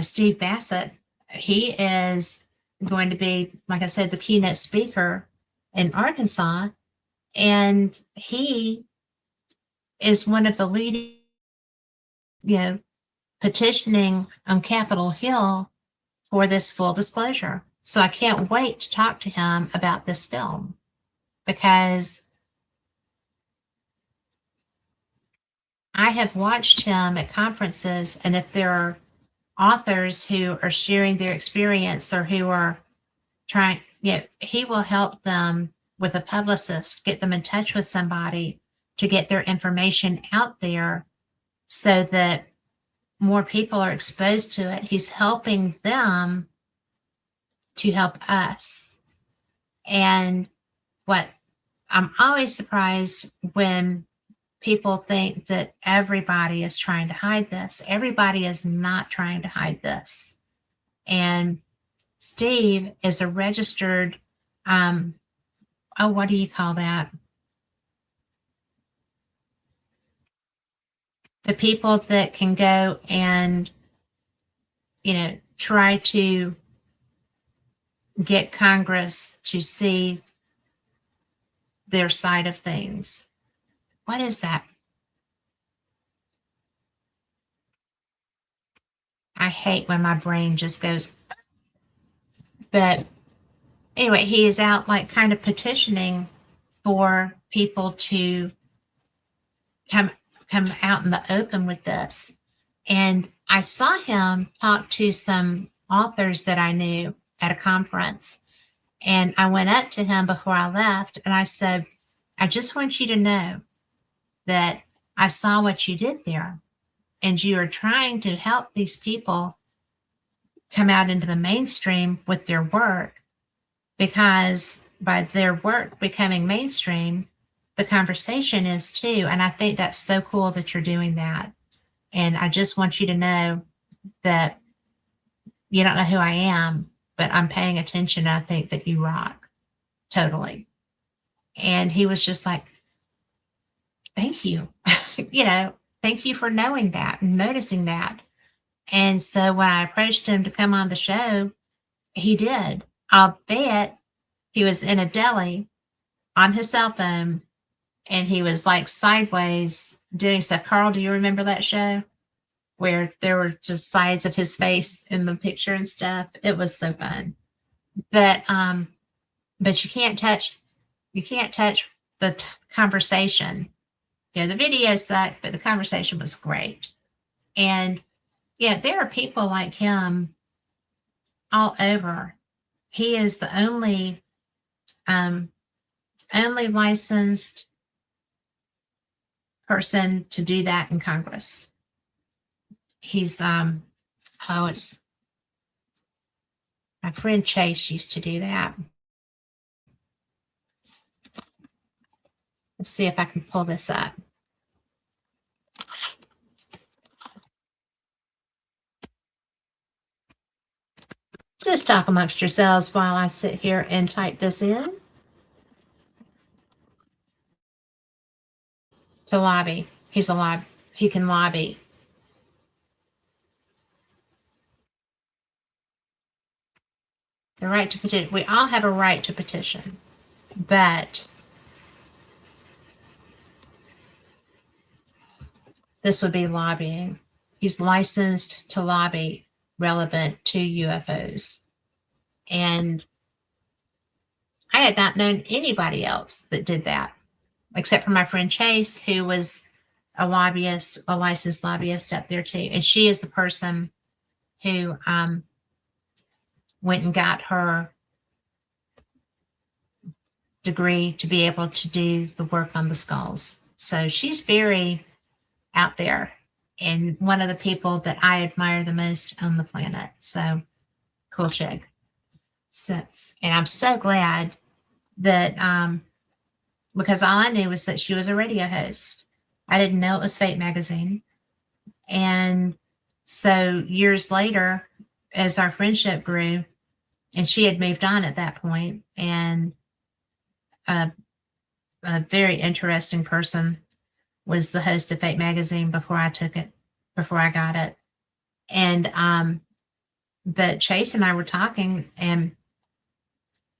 Steve Bassett, he is going to be, like I said, the keynote speaker in Arkansas. And he is one of the leading, petitioning on Capitol Hill for this full disclosure. So I can't wait to talk to him about this film, because I have watched him at conferences, and if there are authors who are sharing their experience or who are trying, he will help them with a publicist, get them in touch with somebody to get their information out there so that more people are exposed to it. He's helping them to help us. And what I'm always surprised when people think that everybody is trying to hide this. Everybody is not trying to hide this. And Steve is a registered, what do you call that? The people that can go and, try to get Congress to see their side of things. What is that? I hate when my brain just goes. But anyway, he is out like kind of petitioning for people to come out in the open with this. And I saw him talk to some authors that I knew at a conference. And I went up to him before I left and I said, I just want you to know that I saw what you did there. And you are trying to help these people come out into the mainstream with their work, because by their work becoming mainstream, the conversation is too. And I think that's so cool that you're doing that. And I just want you to know that you don't know who I am, but I'm paying attention. I think that you rock totally. And he was just like, thank you. Thank you for knowing that and noticing that. And so when I approached him to come on the show, he did. I'll bet he was in a deli on his cell phone and he was like sideways doing stuff. Carl, do you remember that show where there were just sides of his face in the picture and stuff? It was so fun. But you can't touch the conversation. The video sucked, but the conversation was great. And there are people like him all over. He is the only licensed person to do that in Congress. He's it's my friend Chase used to do that. Let's see if I can pull this up. Just talk amongst yourselves while I sit here and type this in. To lobby. He can lobby. The right to petition. We all have a right to petition, but this would be lobbying. He's licensed to lobby relevant to UFOs. And I had not known anybody else that did that, except for my friend Chase, who was a lobbyist, a licensed lobbyist up there too. And she is the person who went and got her degree to be able to do the work on the skulls. So she's very out there and one of the people that I admire the most on the planet. So cool chick. So, and I'm so glad that, because all I knew was that she was a radio host. I didn't know it was Fate magazine. And so years later, as our friendship grew, and she had moved on at that point, and a very interesting person was the host of Fate magazine before I got it. And But Chase and I were talking, and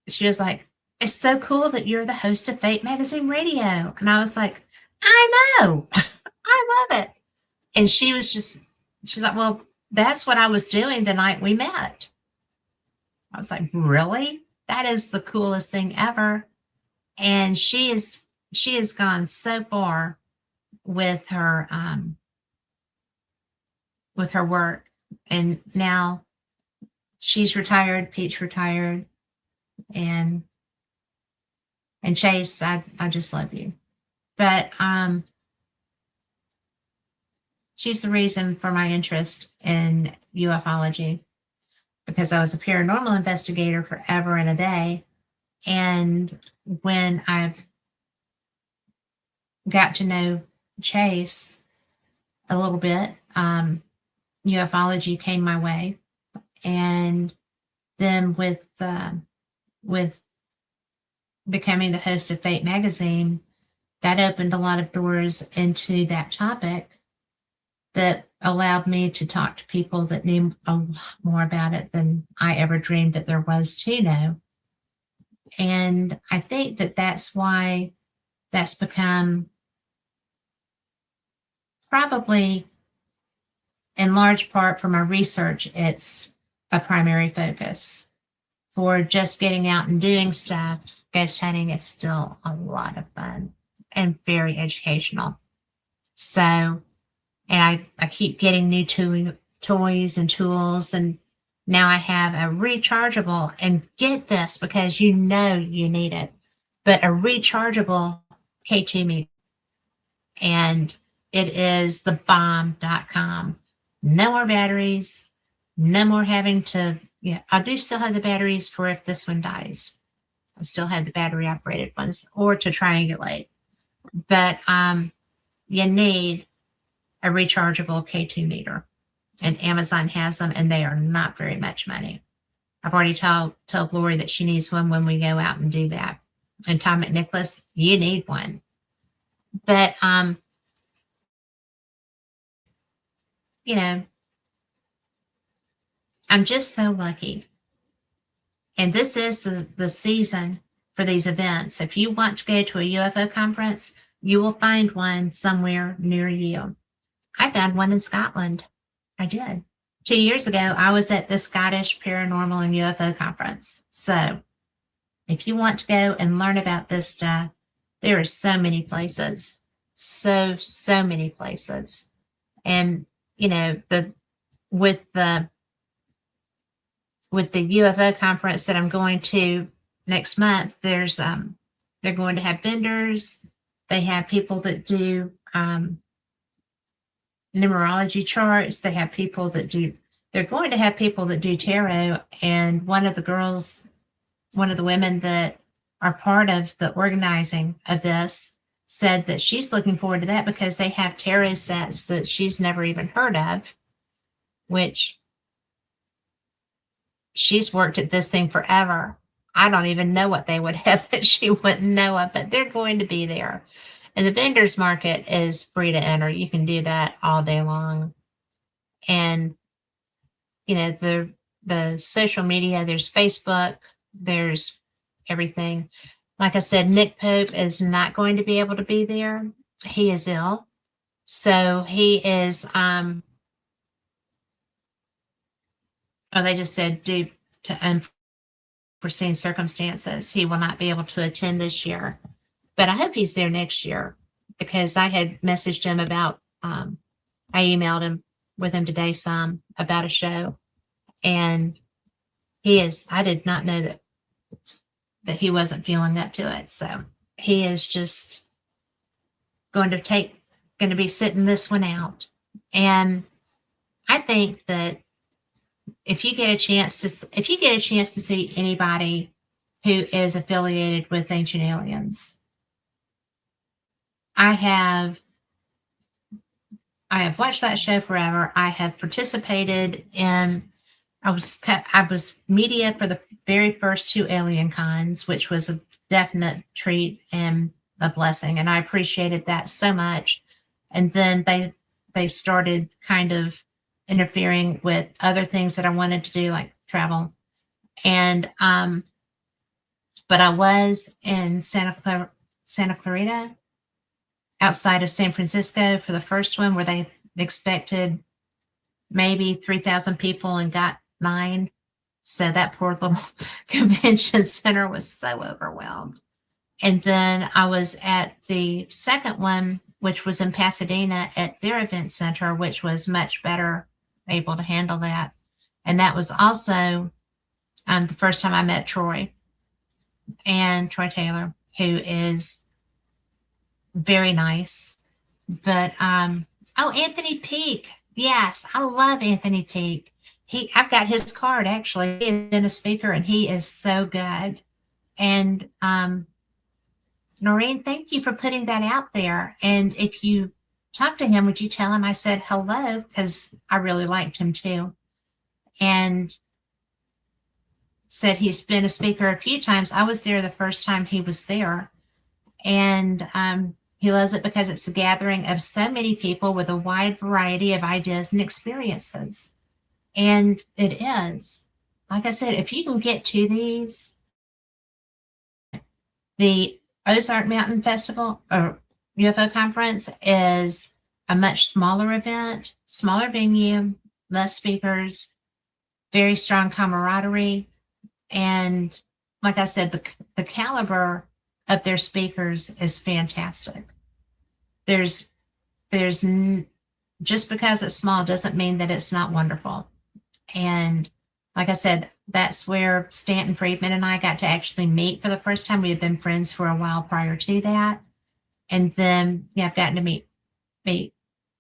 she was like, "It's so cool that you're the host of Fate Magazine Radio." And I was like, "I know. I love it." And she's like, "Well, that's what I was doing the night we met." I was like, "Really? That is the coolest thing ever." And she has gone so far with her work. And now she's retired, Pete's retired, and Chase, I just love you. But she's the reason for my interest in ufology, because I was a paranormal investigator forever and a day. And when I got to know Chase a little bit, ufology came my way. And then with becoming the host of Fate Magazine, that opened a lot of doors into that topic that allowed me to talk to people that knew a lot more about it than I ever dreamed that there was to know. And I think that that's why that's become, probably in large part for my research, it's a primary focus. For just getting out and doing stuff, ghost hunting is still a lot of fun and very educational. So, and I keep getting new toys and tools, and now I have a rechargeable, and get this because you know you need it, but a rechargeable K2 meter. And it is the bomb.com. No more batteries, no more having to, I do still have the batteries for if this one dies. I still have the battery operated ones, or to triangulate. But you need a rechargeable K2 meter, and Amazon has them, and they are not very much money. I've already told Lori that she needs one when we go out and do that. And Tom McNicholas, you need one. But I'm just so lucky. And this is the season for these events. If you want to go to a UFO conference, you will find one somewhere near you. I found one in Scotland. I did. 2 years ago, I was at the Scottish Paranormal and UFO Conference. So if you want to go and learn about this stuff, there are so many places. So many places. And, with the UFO conference that I'm going to next month, they're going to have vendors. They have people that do numerology charts. They have people that they're going to have people that do tarot. And one of the women that are part of the organizing of this said that she's looking forward to that because they have tarot sets that she's never even heard of, which she's worked at this thing forever. I don't even know what they would have that she wouldn't know of, but they're going to be there. And the vendors market is free to enter. You can do that all day long. And, the social media, there's Facebook, there's everything. Like I said, Nick Pope is not going to be able to be there. He is ill. So he is, they just said due to unforeseen circumstances, he will not be able to attend this year. But I hope he's there next year, because I had messaged him about, I emailed him with him today some about a show. And I did not know that he wasn't feeling up to it. So he is just going to be sitting this one out. And I think that if you get a chance to see anybody who is affiliated with Ancient Aliens, I have watched that show forever. I have participated in, I was media for the very first 2 Alien Cons, which was a definite treat and a blessing. And I appreciated that so much. And then they started kind of interfering with other things that I wanted to do, like travel. And but I was in Santa Clarita, outside of San Francisco, for the first one, where they expected maybe 3,000 people and got 9. So that poor little convention center was so overwhelmed. And then I was at the second one, which was in Pasadena at their event center, which was much better able to handle that. And that was also the first time I met Troy Taylor, who is very nice. But Anthony Peak. Yes, I love Anthony Peak. I've got his card actually. He has been a speaker and he is so good. And Noreen, thank you for putting that out there. And if you talk to him, would you tell him I said hello? Because I really liked him too. And said he's been a speaker a few times. I was there the first time he was there. And he loves it because it's a gathering of so many people with a wide variety of ideas and experiences. And it is. Like I said, if you can get to these, the Ozark Mountain Festival or UFO Conference is a much smaller event, smaller venue, less speakers, very strong camaraderie. And like I said, the caliber of their speakers is fantastic. Just because it's small doesn't mean that it's not wonderful. And like I said, that's where Stanton Friedman and I got to actually meet for the first time. We had been friends for a while prior to that. And then I've gotten to meet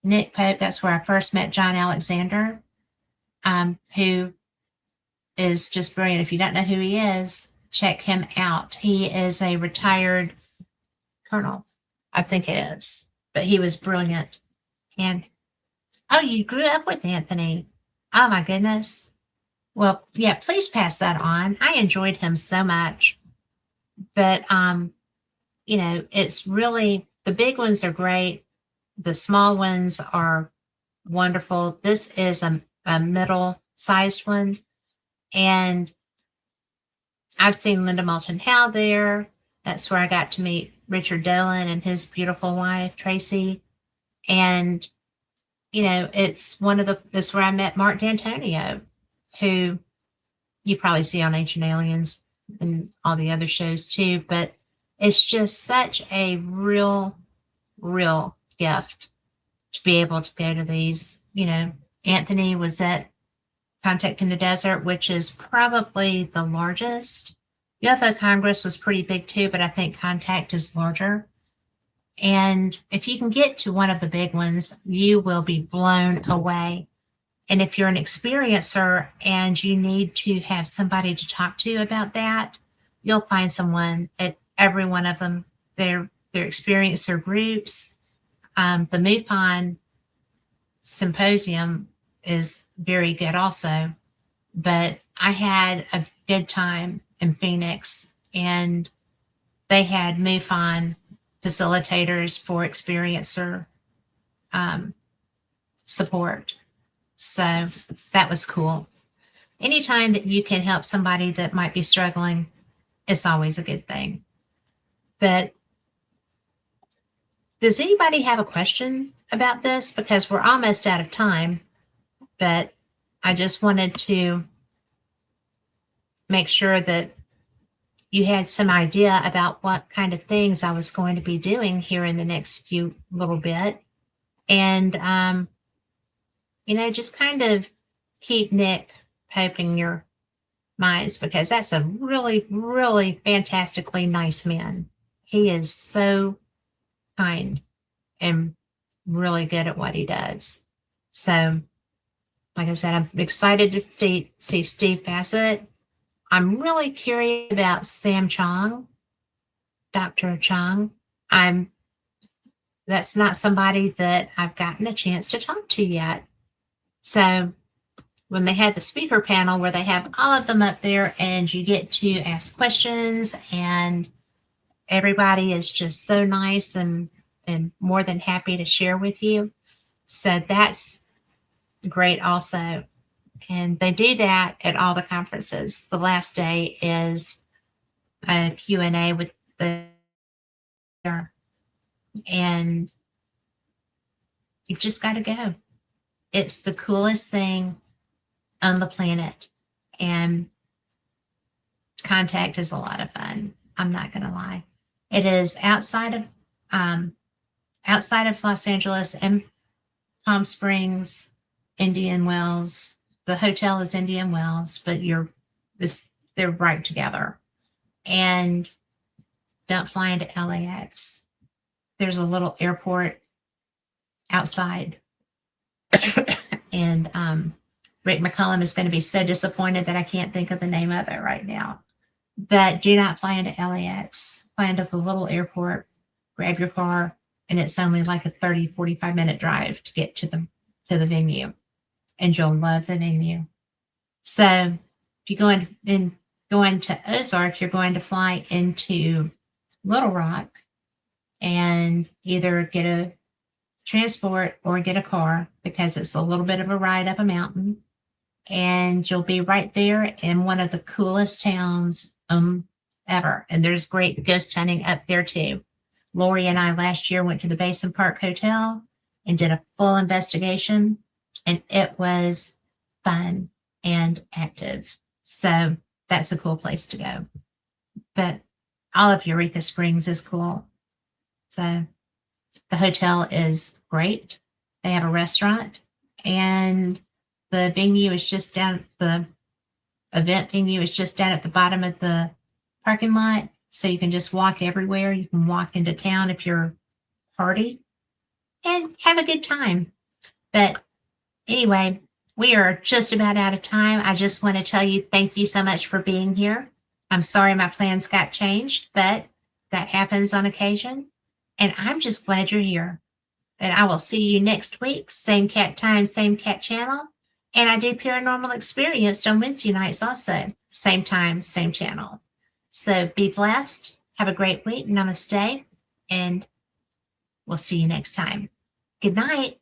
Nick Pope. That's where I first met John Alexander, who is just brilliant. If you don't know who he is, check him out. He is a retired colonel, I think it is, but he was brilliant. And you grew up with Anthony. Oh my goodness. Well, yeah, please pass that on. I enjoyed him so much. But it's really, the big ones are great. The small ones are wonderful. This is a middle-sized one. And I've seen Linda Moulton Howe there. That's where I got to meet Richard Dolan and his beautiful wife, Tracy. And, it's where I met Mark D'Antonio, who you probably see on Ancient Aliens and all the other shows too. But it's just such a real gift to be able to go to these. Anthony was at Contact in the Desert, which is probably the largest. UFO Congress was pretty big too, but I think Contact is larger. And if you can get to one of the big ones, you will be blown away. And if you're an experiencer and you need to have somebody to talk to about that, you'll find someone at every one of them. They're experiencer groups. The MUFON symposium is very good also. But I had a good time in Phoenix, and they had MUFON facilitators for experiencer support. So that was cool. Anytime that you can help somebody that might be struggling, it's always a good thing. But does anybody have a question about this? Because we're almost out of time, but I just wanted to make sure that you had some idea about what kind of things I was going to be doing here in the next few little bit. And, just kind of keep Nick Pope in your minds, because that's a really, really fantastically nice man. He is so kind and really good at what he does. So, like I said, I'm excited to see Steve Fassett. I'm really curious about Sam Chong, Dr. Chong. That's not somebody that I've gotten a chance to talk to yet. So when they had the speaker panel where they have all of them up there and you get to ask questions, and everybody is just so nice and more than happy to share with you. So that's great also. And they do that at all the conferences. The last day is a Q&A with the, and you've just got to go. It's the coolest thing on the planet. And contact is a lot of fun. I'm not going to lie. It is outside of Los Angeles and Palm Springs, Indian Wells. The hotel is Indian Wells, but they're right together. And don't fly into LAX. There's a little airport outside. And Rick McCullum is going to be so disappointed that I can't think of the name of it right now. But do not fly into LAX. Fly into the little airport, grab your car, and it's only like a 30, 45-minute drive to get to the venue. And you'll love the venue. So if you go into Ozark, you're going to fly into Little Rock and either get a transport or get a car, because it's a little bit of a ride up a mountain. And you'll be right there in one of the coolest towns ever. And there's great ghost hunting up there too. Lori and I last year went to the Basin Park Hotel and did a full investigation, and it was fun and active. So that's a cool place to go. But all of Eureka Springs is cool. So the hotel is great. They have a restaurant, and the venue is just down, the event venue is just down at the bottom of the parking lot. So you can just walk everywhere. You can walk into town if you're a party and have a good time. But anyway, we are just about out of time. I just want to tell you thank you so much for being here. I'm sorry my plans got changed, but that happens on occasion. And I'm just glad you're here. And I will see you next week. Same cat time, same cat channel. And I do Paranormal Experience on Wednesday nights also. Same time, same channel. So be blessed. Have a great week. Namaste. And we'll see you next time. Good night.